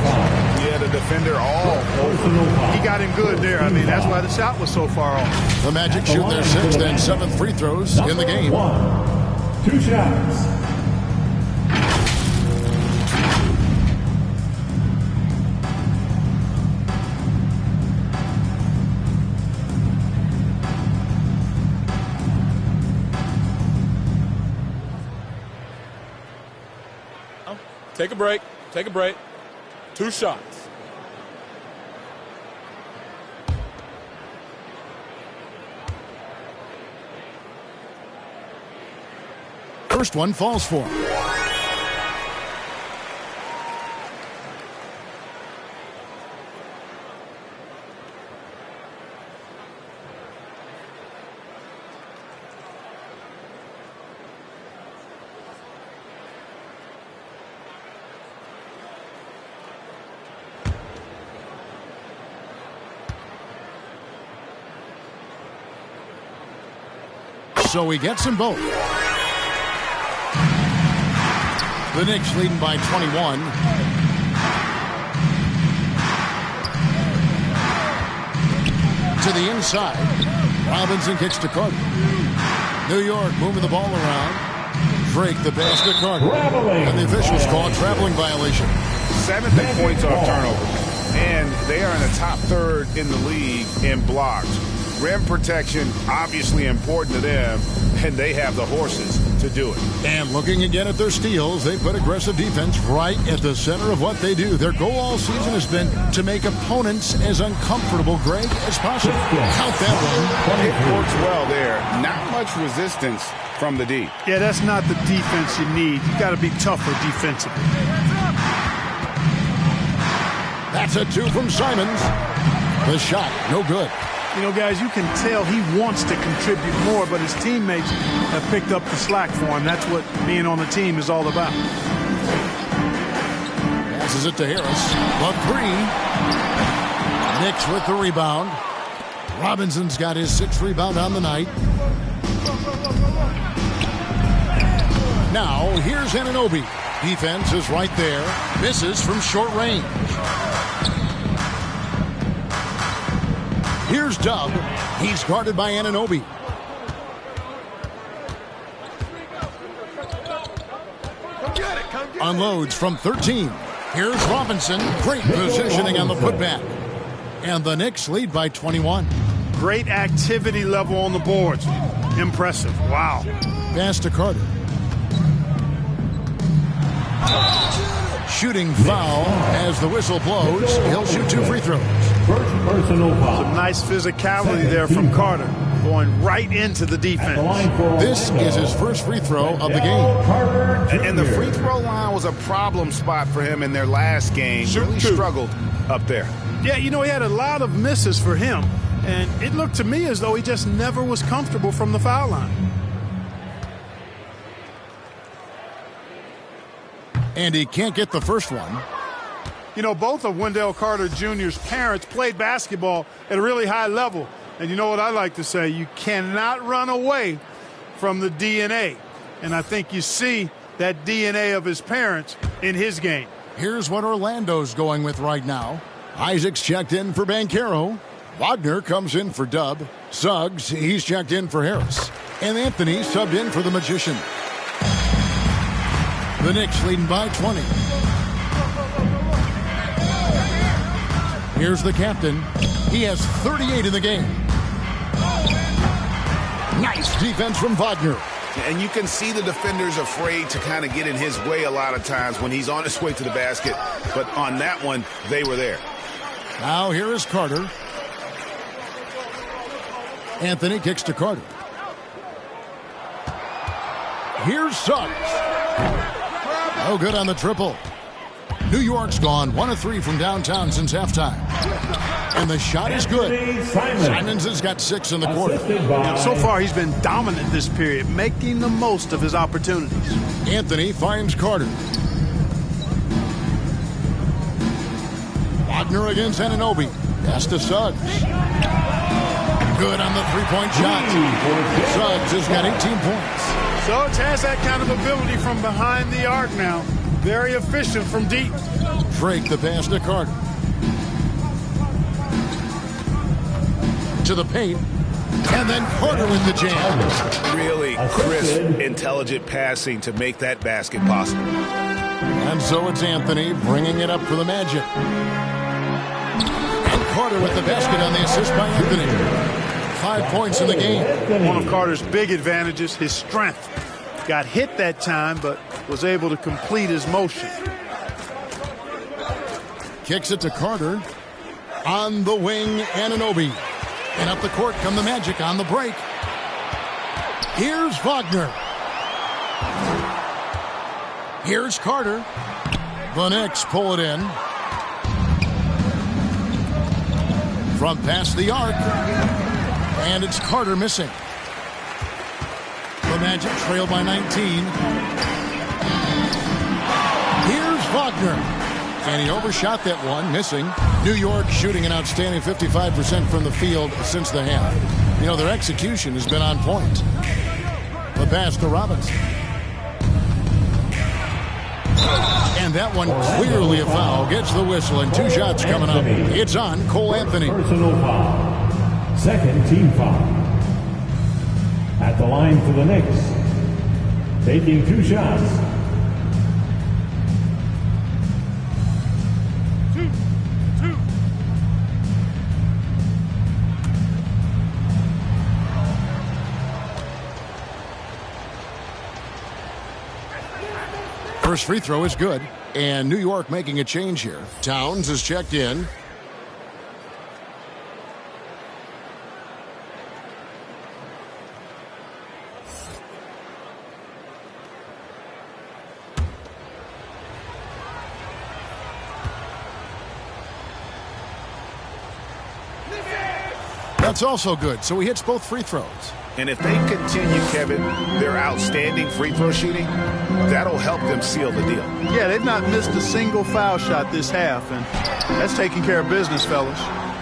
Yeah, the defender all over. He got him good there. I mean, that's why the shot was so far off. The Magic shoot their 6th and 7th free throws in the game. 2 shots. Take a break. Take a break. 2 shots. First one falls for him. So he gets them both. The Knicks leading by 21. To the inside. Robinson kicks to Carter. New York moving the ball around. Drake the pass to Carter. And the officials call a traveling violation. 7th in points off turnovers. And they are in the top 3rd in the league in blocks. Rim protection, obviously important to them, and they have the horses to do it. And looking again at their steals, they put aggressive defense right at the center of what they do. Their goal all season has been to make opponents as uncomfortable, Greg, as possible. Count that one. It works well there. Not much resistance from the D. Yeah, that's not the defense you need. You got to be tougher defensively. That's a 2 from Simons. The shot, no good. You know, guys, you can tell he wants to contribute more, but his teammates have picked up the slack for him. That's what being on the team is all about. Passes it to Harris. The 3. Knicks with the rebound. Robinson's got his 6th rebound on the night. Now, here's Anunoby. Defense is right there. Misses from short range. Here's Dub. He's guarded by Anunoby. Unloads from 13. Here's Robinson. Great positioning on the putback. And the Knicks lead by 21. Great activity level on the boards. Impressive. Wow. Pass to Carter. Shooting foul as the whistle blows. He'll shoot 2 free throws. Some nice physicality there from Carter, going right into the defense. This is his first free throw of the game. And the free throw line was a problem spot for him in their last game. Really struggled up there. Yeah, you know, he had a lot of misses for him, and it looked to me as though he just never was comfortable from the foul line. And he can't get the first one. You know, both of Wendell Carter Jr.'s parents played basketball at a really high level. And you know what I like to say? You cannot run away from the DNA. And I think you see that DNA of his parents in his game. Here's what Orlando's going with right now. Isaac's checked in for Banchero. Wagner comes in for Dub. Suggs, he's checked in for Harris. And Anthony subbed in for the Magician. The Knicks leading by 20. Here's the captain. He has 38 in the game. Nice defense from Wagner. And you can see the defenders afraid to kind of get in his way a lot of times when he's on his way to the basket. But on that one, they were there. Now here is Carter. Anthony kicks to Carter. Here's Suggs. No good on the triple. New York's gone 1 of 3 from downtown since halftime. And the shot is good. Simons has got 6 in the quarter. So far, he's been dominant this period, making the most of his opportunities. Anthony finds Carter. Wagner against Anunoby. Pass to Suggs. Good on the 3-point shot. Suggs has got 18 points. Suggs has that kind of ability from behind the arc now. Very efficient from deep. Drake the pass to Carter. To the paint. And then Carter with the jam. Really crisp, intelligent passing to make that basket possible. And so it's Anthony bringing it up for the Magic. And Carter with the basket on the assist by Anthony. 5 points in the game. One of Carter's big advantages, his strength. Got hit that time, but was able to complete his motion. Kicks it to Carter. On the wing, Anunoby. And up the court come the Magic on the break. Here's Wagner. Here's Carter. The Knicks pull it in. From past the arc. And it's Carter missing. The Magic trail by 19. Here's Wagner. And he overshot that one, missing. New York shooting an outstanding 55% from the field since the half. You know, their execution has been on point. The pass to Robinson. And that one clearly a foul. Gets the whistle and 2 shots coming up. It's on Cole Anthony. Personal foul. Second team foul. At the line for the Knicks. Taking 2 shots. First free throw is good. And New York making a change here. Towns is checked in. That's also good. So he hits both free throws. And if they continue, Kevin, their outstanding free throw shooting, that'll help them seal the deal. Yeah, they've not missed a single foul shot this half, and that's taking care of business, fellas.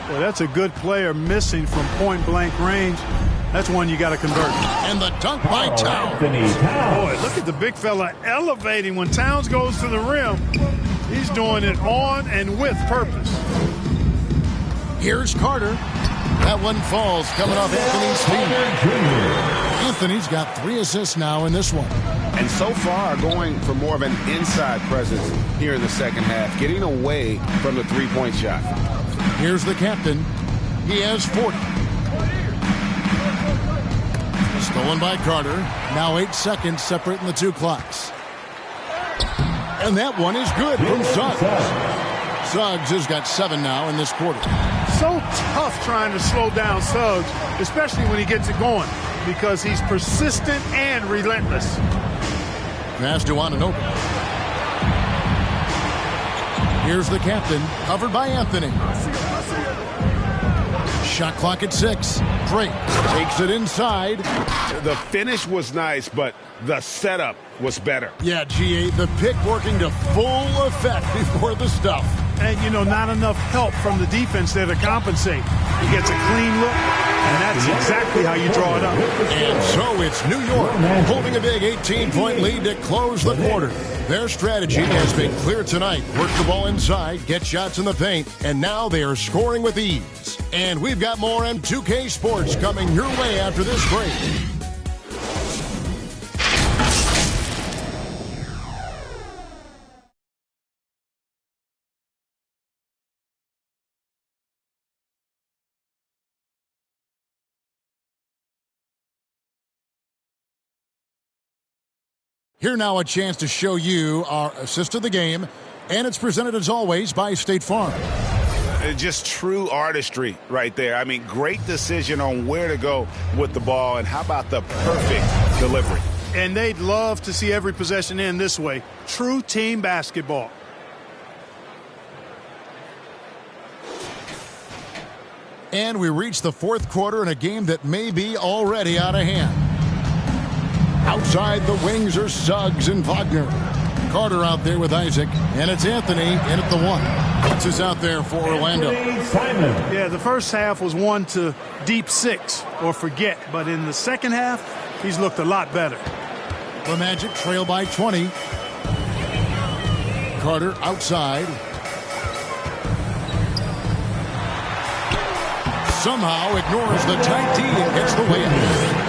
Well, that's a good player missing from point-blank range. That's one you got to convert. And the dunk by Towns. Boy, look at the big fella elevating. When Towns goes to the rim, he's doing it on and with purpose. Here's Carter. That one falls coming off Anthony's feet. Anthony's got 3 assists now in this one. And so far, going for more of an inside presence here in the second half, getting away from the three-point shot. Here's the captain. He has 40. Stolen by Carter. Now 8 seconds separating the two clocks. And that one is good from Suggs. Suggs has got 7 now in this quarter. So tough trying to slow down Suggs, especially when he gets it going, because he's persistent and relentless. Pass to Anunoby. Here's the captain, covered by Anthony. Shot clock at 6. Drake takes it inside. The finish was nice, but the setup was better. Yeah, GA, the pick working to full effect before the stuff. And, you know, not enough help from the defense there to compensate. He gets a clean look, and that's exactly how you draw it up. And so it's New York holding a big 18-point lead to close the quarter. Their strategy has been clear tonight. Work the ball inside, get shots in the paint, and now they are scoring with ease. And we've got more M2K Sports coming your way after this break. Here now a chance to show you our assist of the game, and it's presented as always by State Farm. Just true artistry right there. I mean, great decision on where to go with the ball, and how about the perfect delivery? And they'd love to see every possession end this way. True team basketball. And we reach the fourth quarter in a game that may be already out of hand. Outside the wings are Suggs and Wagner. Carter out there with Isaac, and it's Anthony in at the 1. This is out there for Orlando. Yeah, the first half was 1 to deep 6 or forget, but in the second half, he's looked a lot better. The Magic trail by 20. Carter outside. Somehow ignores the tight D and gets the win.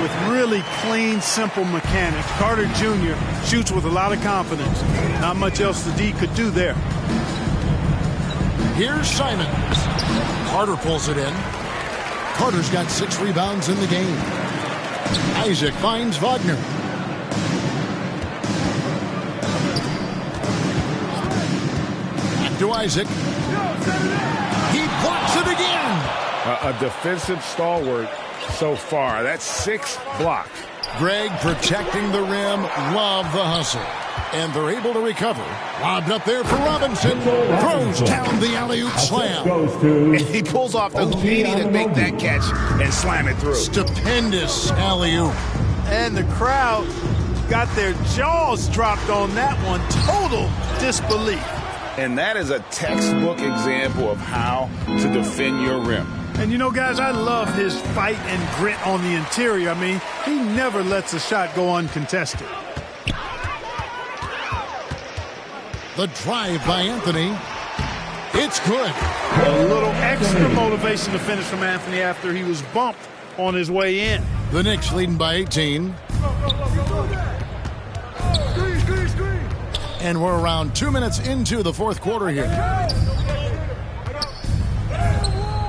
With really clean, simple mechanics, Carter Jr. shoots with a lot of confidence. Not much else the D could do there. Here's Simons. Carter pulls it in. Carter's got 6 rebounds in the game. Isaac finds Wagner. Back to Isaac. He blocks it again. A defensive stalwart so far. That's 6 blocks. Greg protecting the rim. Love the hustle. And they're able to recover. Lobbed up there for Robinson. Throws down the alley-oop slam. And he pulls off the lady to make that catch and slam it through. Stupendous alley-oop. And the crowd got their jaws dropped on that one. Total disbelief. And that is a textbook example of how to defend your rim. And, you know, guys, I love his fight and grit on the interior. I mean, he never lets a shot go uncontested. The drive by Anthony. It's good. A little extra motivation to finish from Anthony after he was bumped on his way in. The Knicks leading by 18. And we're around 2 minutes into the fourth quarter here.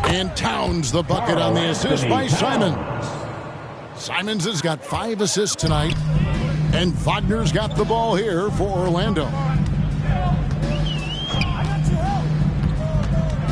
And Towns the bucket on the assist by Simons. Simons has got 5 assists tonight. And Wagner's got the ball here for Orlando.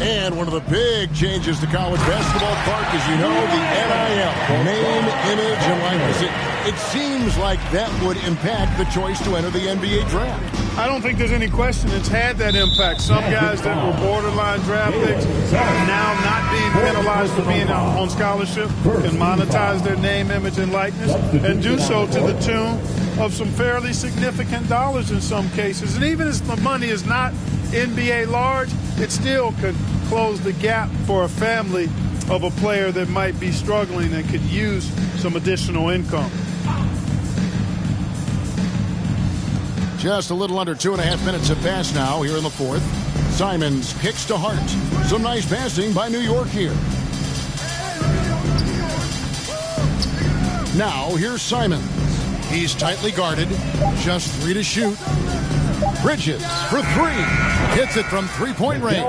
And one of the big changes to college basketball, Clark, as you know, the NIL, name, image, and likeness. It seems like that would impact the choice to enter the NBA draft. I don't think there's any question it's had that impact. Some guys that were borderline draft picks are now not being penalized for being on scholarship, can monetize their name, image, and likeness, and do so to the tune of some fairly significant dollars in some cases. And even if the money is not NBA large, it still could close the gap for a family of a player that might be struggling and could use some additional income. Just a little under 2.5 minutes have passed now here in the fourth. Simons kicks to Hart. Some nice passing by New York here. Now here's Simons. He's tightly guarded. Just 3 to shoot. Bridges for 3. Hits it from three-point range.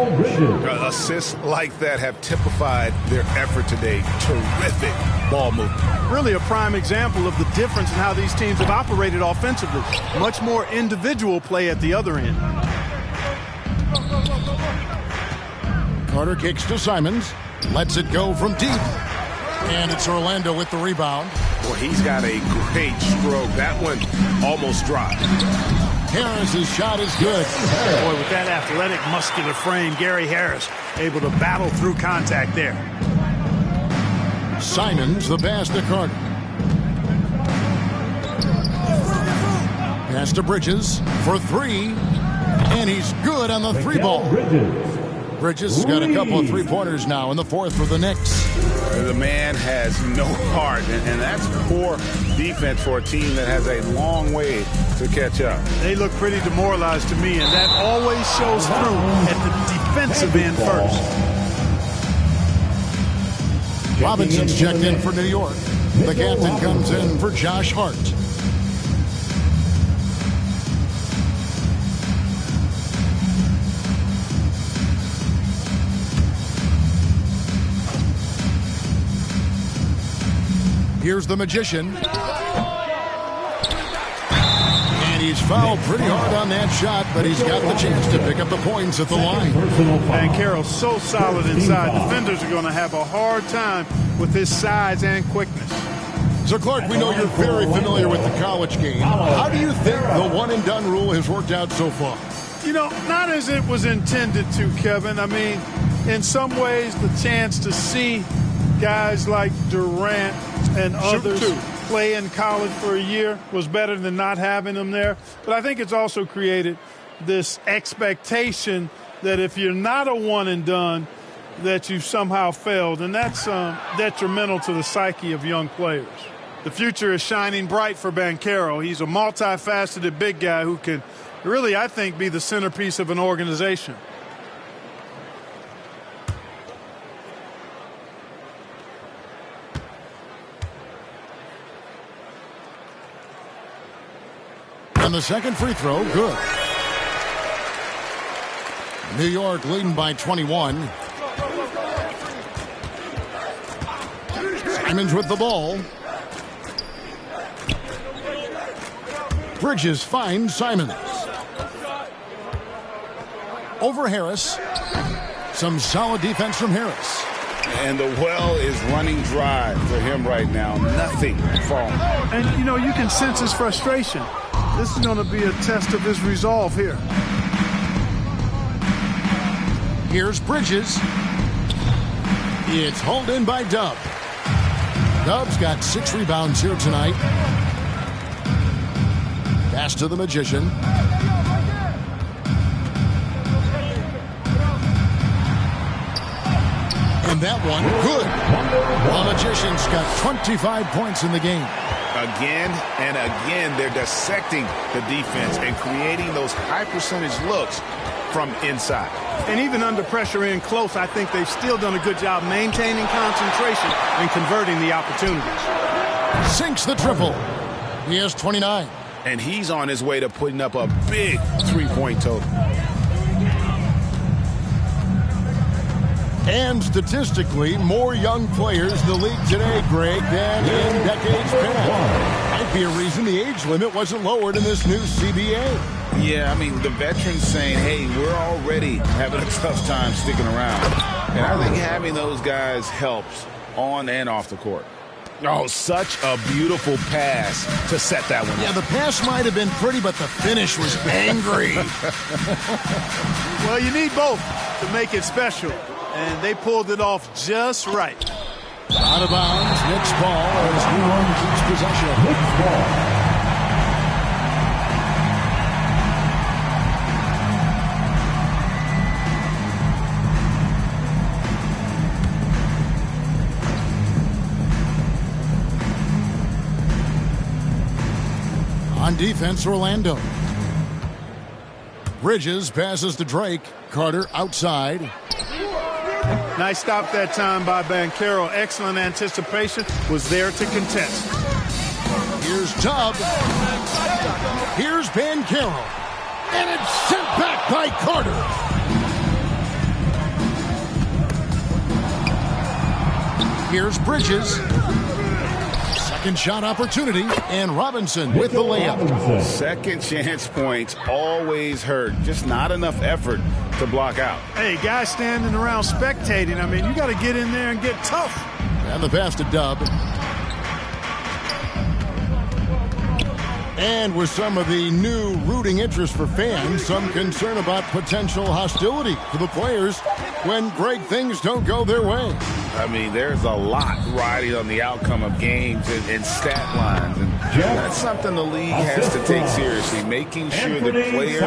Assists like that have typified their effort today. Terrific ball movement. Really a prime example of the difference in how these teams have operated offensively. Much more individual play at the other end. Carter kicks to Simons. Lets it go from deep. And it's Orlando with the rebound. Well, he's got a great stroke. That one almost dropped. Harris's shot is good. Boy, with that athletic, muscular frame, Gary Harris able to battle through contact there. Simons, the pass to Carter. Pass to Bridges for 3. And he's good on the 3-ball. Bridges has got a couple of 3-pointers now in the fourth for the Knicks. The man has no heart, and that's poor defense for a team that has a long way to catch up. They look pretty demoralized to me, and that always shows through at the defensive end first. Robinson's checked in for New York. The captain comes in for Josh Hart. Here's the Magician. And he's fouled pretty hard on that shot, but he's got the chance to pick up the points at the line. And Carroll's so solid inside. Defenders are going to have a hard time with his size and quickness. So, Clark, we know you're very familiar with the college game. How do you think the one-and-done rule has worked out so far? You know, not as it was intended to, Kevin. I mean, in some ways, the chance to see guys like Durant and others play in college for a year was better than not having them there. But I think it's also created this expectation that if you're not a one-and-done, that you've somehow failed. And that's detrimental to the psyche of young players. The future is shining bright for Banchero. He's a multifaceted big guy who can really, I think, be the centerpiece of an organization. And the second free throw, good. New York leading by 21. Simons with the ball. Bridges finds Simons. Over Harris. Some solid defense from Harris. And the well is running dry for him right now. Nothing falling. And, you know, you can sense his frustration. This is going to be a test of his resolve here. Here's Bridges. It's hauled in by Dub. Dub's got 6 rebounds here tonight. Pass to the Magician. And that one, good. The Magician's got 25 points in the game. Again and again, they're dissecting the defense and creating those high-percentage looks from inside. And even under pressure in close, I think they've still done a good job maintaining concentration and converting the opportunities. Sinks the triple. He has 29. And he's on his way to putting up a big three-point total. And statistically, more young players in the league today, Greg, than in decades past. I be a reason the age limit wasn't lowered in this new CBA. Yeah, I mean, the veterans saying, hey, we're already having a tough time sticking around. And I think having those guys helps on and off the court. Oh, such a beautiful pass to set that one up. Yeah, the pass might have been pretty, but the finish was angry. Well, you need both to make it special, and they pulled it off just right. Out of bounds, Knicks ball as New Orleans keeps possession. Knicks ball. On defense, Orlando. Bridges passes to Drake. Carter outside. Nice stop that time by Banchero. Excellent anticipation. Was there to contest. Here's Tubb. Here's Banchero. And it's sent back by Carter. Here's Bridges. Second shot opportunity, and Robinson with the layup. Second chance points always hurt. Just not enough effort to block out. Hey, guys standing around spectating. I mean, you got to get in there and get tough. And the pass to Dub. And with some of the new rooting interest for fans, some concern about potential hostility for the players when great things don't go their way. I mean, there's a lot riding on the outcome of games and stat lines. And that's something the league has to take seriously, making sure the players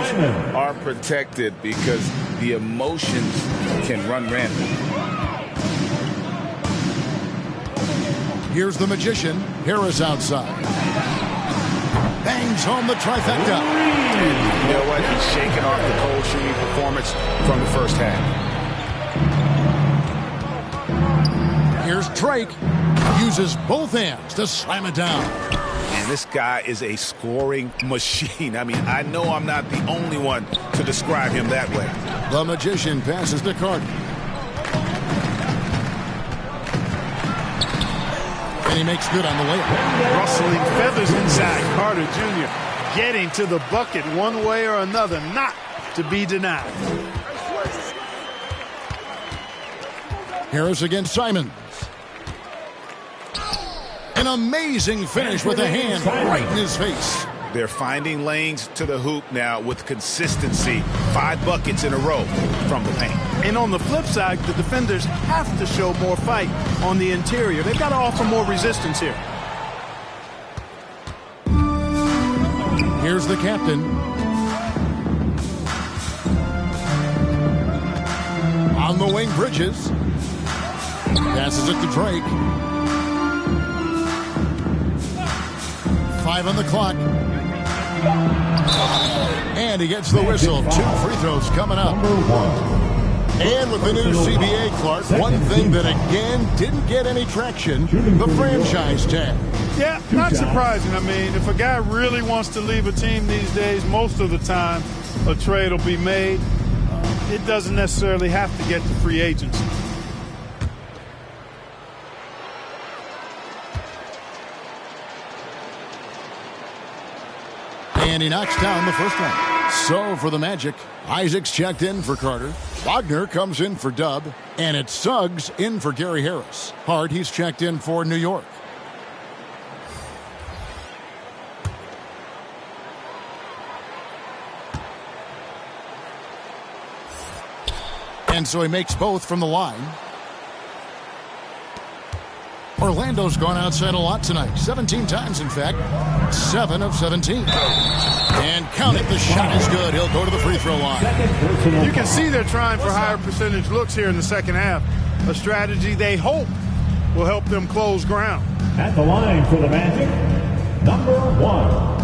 are protected because the emotions can run rampant. Here's the Magician. Harris outside. Bangs home the trifecta. You know what? He's shaking off the cold shooting performance from the first half. Here's Drake. Uses both hands to slam it down. And this guy is a scoring machine. I mean, I know I'm not the only one to describe him that way. The Magician passes to Carter. And he makes good on the layup. Rustling feathers inside. Carter Jr. getting to the bucket one way or another, not to be denied. Harris against Simons. An amazing finish with a hand right in his face. They're finding lanes to the hoop now with consistency. 5 buckets in a row from the paint. And on the flip side, the defenders have to show more fight on the interior. They've got to offer more resistance here. Here's the captain. On the wing, Bridges. Passes it to Drake. 5 on the clock. And he gets the whistle. 2 free throws coming up. And with the new CBA, Clark, one thing that again didn't get any traction, the franchise tag. Yeah, not surprising. I mean, if a guy really wants to leave a team these days, most of the time a trade will be made. It doesn't necessarily have to get to free agency. And he knocks down the first one. So for the Magic, Isaacs checked in for Carter. Wagner comes in for Dub. And it's Suggs in for Gary Harris. Hart, he's checked in for New York. And so he makes both from the line. Orlando's gone outside a lot tonight. 17 times, in fact. 7 of 17. And count it, the shot is good. He'll go to the free throw line. You can see they're trying for higher percentage looks here in the second half. A strategy they hope will help them close ground. At the line for the Magic, number 1.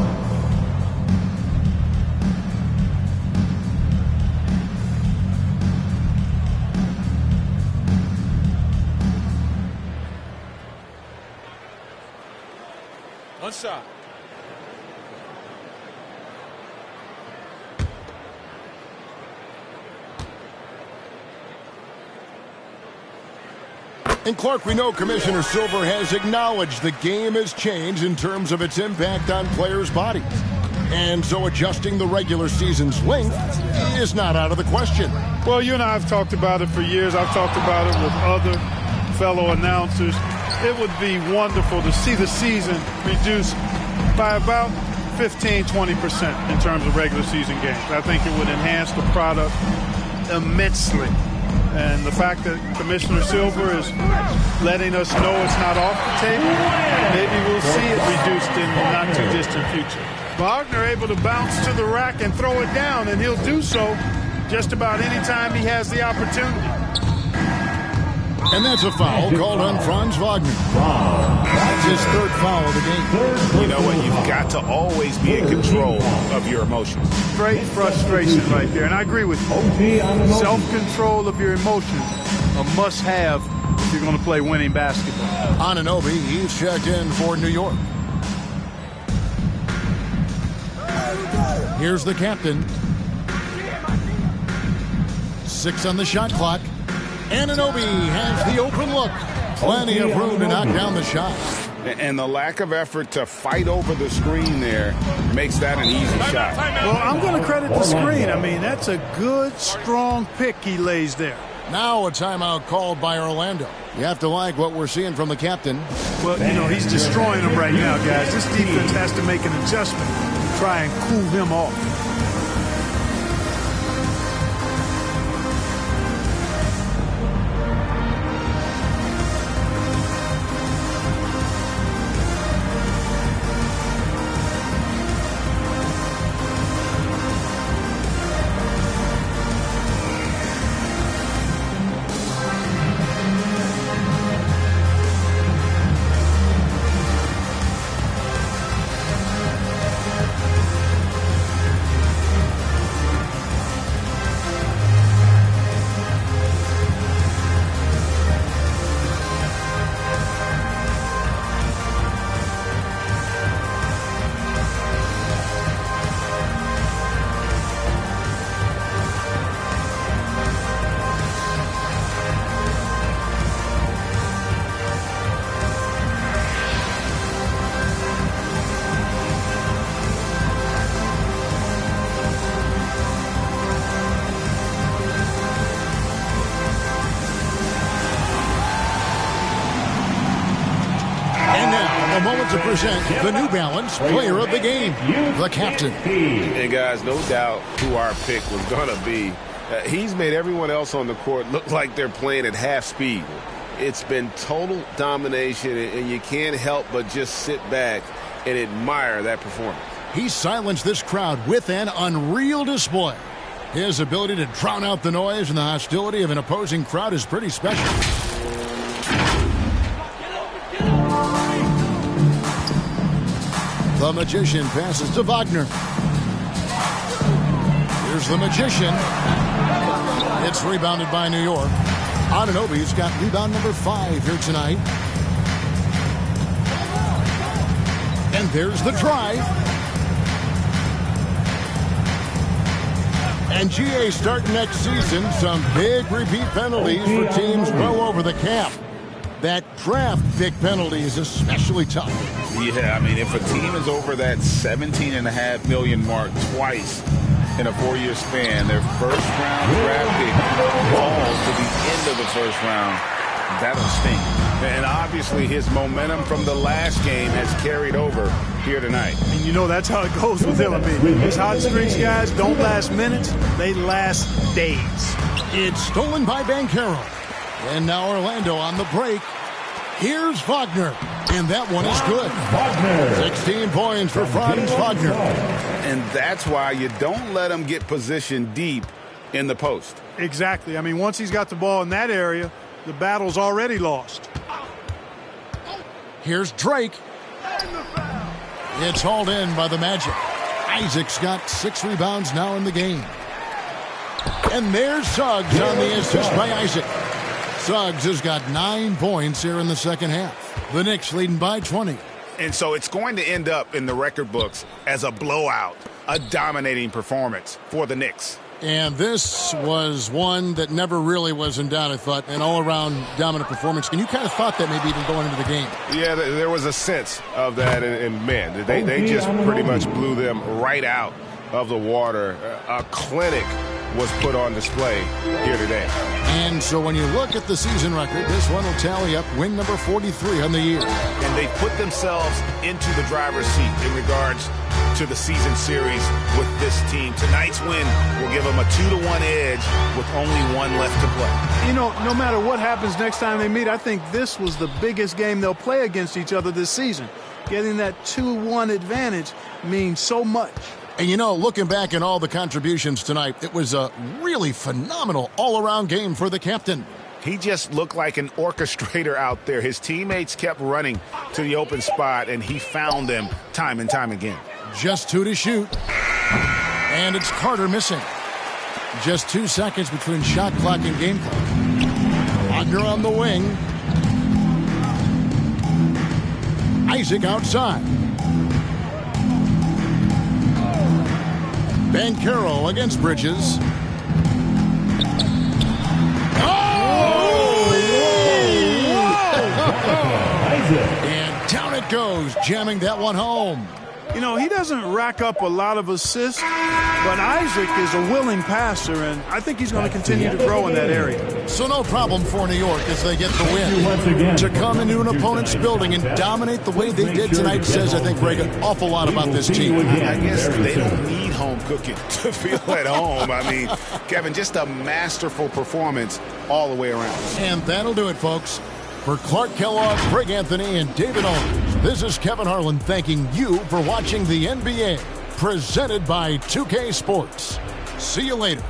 One shot. And Clark, we know Commissioner Silver has acknowledged the game has changed in terms of its impact on players' bodies. And so adjusting the regular season's length is not out of the question. Well, you and I have talked about it for years. I've talked about it with other fellow announcers. It would be wonderful to see the season reduced by about 15-20% in terms of regular season games. I think it would enhance the product immensely. And the fact that Commissioner Silver is letting us know it's not off the table, maybe we'll see it reduced in the not-too-distant future. Wagner able to bounce to the rack and throw it down, and he'll do so just about any time he has the opportunity. And that's a foul called on Franz Wagner. That's his third foul of the game. You know what? You've got to always be in control of your emotions. Great frustration right there, and I agree with you. Self-control of your emotions, a must-have if you're going to play winning basketball. Anunoby, he's checked in for New York. Here's the captain. 6 on the shot clock. Anunoby has the open look. Plenty of room to knock down the shot. And the lack of effort to fight over the screen there makes that an easy shot. Well, I'm going to credit the screen. I mean, that's a good, strong pick he lays there. Now a timeout called by Orlando. You have to like what we're seeing from the captain. Well, you know, he's destroying them right now, guys. This defense has to make an adjustment to try and cool him off. To present the New Balance Player of the Game, the captain. And guys, no doubt who our pick was going to be. He's made everyone else on the court look like they're playing at half speed. It's been total domination, and you can't help but just sit back and admire that performance. He silenced this crowd with an unreal display. His ability to drown out the noise and the hostility of an opposing crowd is pretty special. The Magician passes to Wagner. Here's the Magician. It's rebounded by New York. Anunoby's got rebound number 5 here tonight. And there's the drive. And GA starting next season, some big repeat penalties for teams well over the cap. That draft pick penalty is especially tough. Yeah, I mean, if a team is over that $17.5 million mark twice in a 4-year span, their first-round draft pick falls to the end of the first round, that'll sting. And obviously his momentum from the last game has carried over here tonight. And you know that's how it goes with him. I mean, his hot streaks, guys, don't last minutes. They last days. It's stolen by Banchero. And now Orlando on the break. Here's Wagner, and that one is good. 16 points for Franz Wagner. And that's why you don't let him get positioned deep in the post. Exactly. I mean, once he's got the ball in that area, the battle's already lost. Here's Drake. It's hauled in by the Magic. Isaac's got 6 rebounds now in the game. And there's Suggs on the assist by Isaac. Suggs has got 9 points here in the second half. The Knicks leading by 20. And so it's going to end up in the record books as a blowout, a dominating performance for the Knicks. And this was one that never really was in doubt, I thought, an all-around dominant performance. And you kind of thought that maybe even going into the game. Yeah, there was a sense of that, and man, they just pretty much blew them right out of the water. A clinic was put on display here today. And so when you look at the season record, this one will tally up win number 43 on the year. And they put themselves into the driver's seat in regards to the season series with this team. Tonight's win will give them a 2-1 edge with only one left to play. You know, no matter what happens next time they meet, I think this was the biggest game they'll play against each other this season. Getting that 2-1 advantage means so much. And, you know, looking back at all the contributions tonight, it was a really phenomenal all-around game for the captain. He just looked like an orchestrator out there. His teammates kept running to the open spot, and he found them time and time again. Just 2 to shoot. And it's Carter missing. Just 2 seconds between shot clock and game clock. Wagner on the wing. Isaac outside. Banchero against Bridges. And down it goes, jamming that one home. You know, he doesn't rack up a lot of assists, but Isaac is a willing passer, and I think he's going to continue to grow in that area. So no problem for New York as they get the win. To come into an opponent's building and dominate the way they did tonight says, I think, Greg, an awful lot about this team. I guess they don't need home cooking to feel at home. I mean, Kevin, just a masterful performance all the way around. And that'll do it, folks. For Clark Kellogg, Greg Anthony, and David Owens, this is Kevin Harlan thanking you for watching the NBA, presented by 2K Sports. See you later.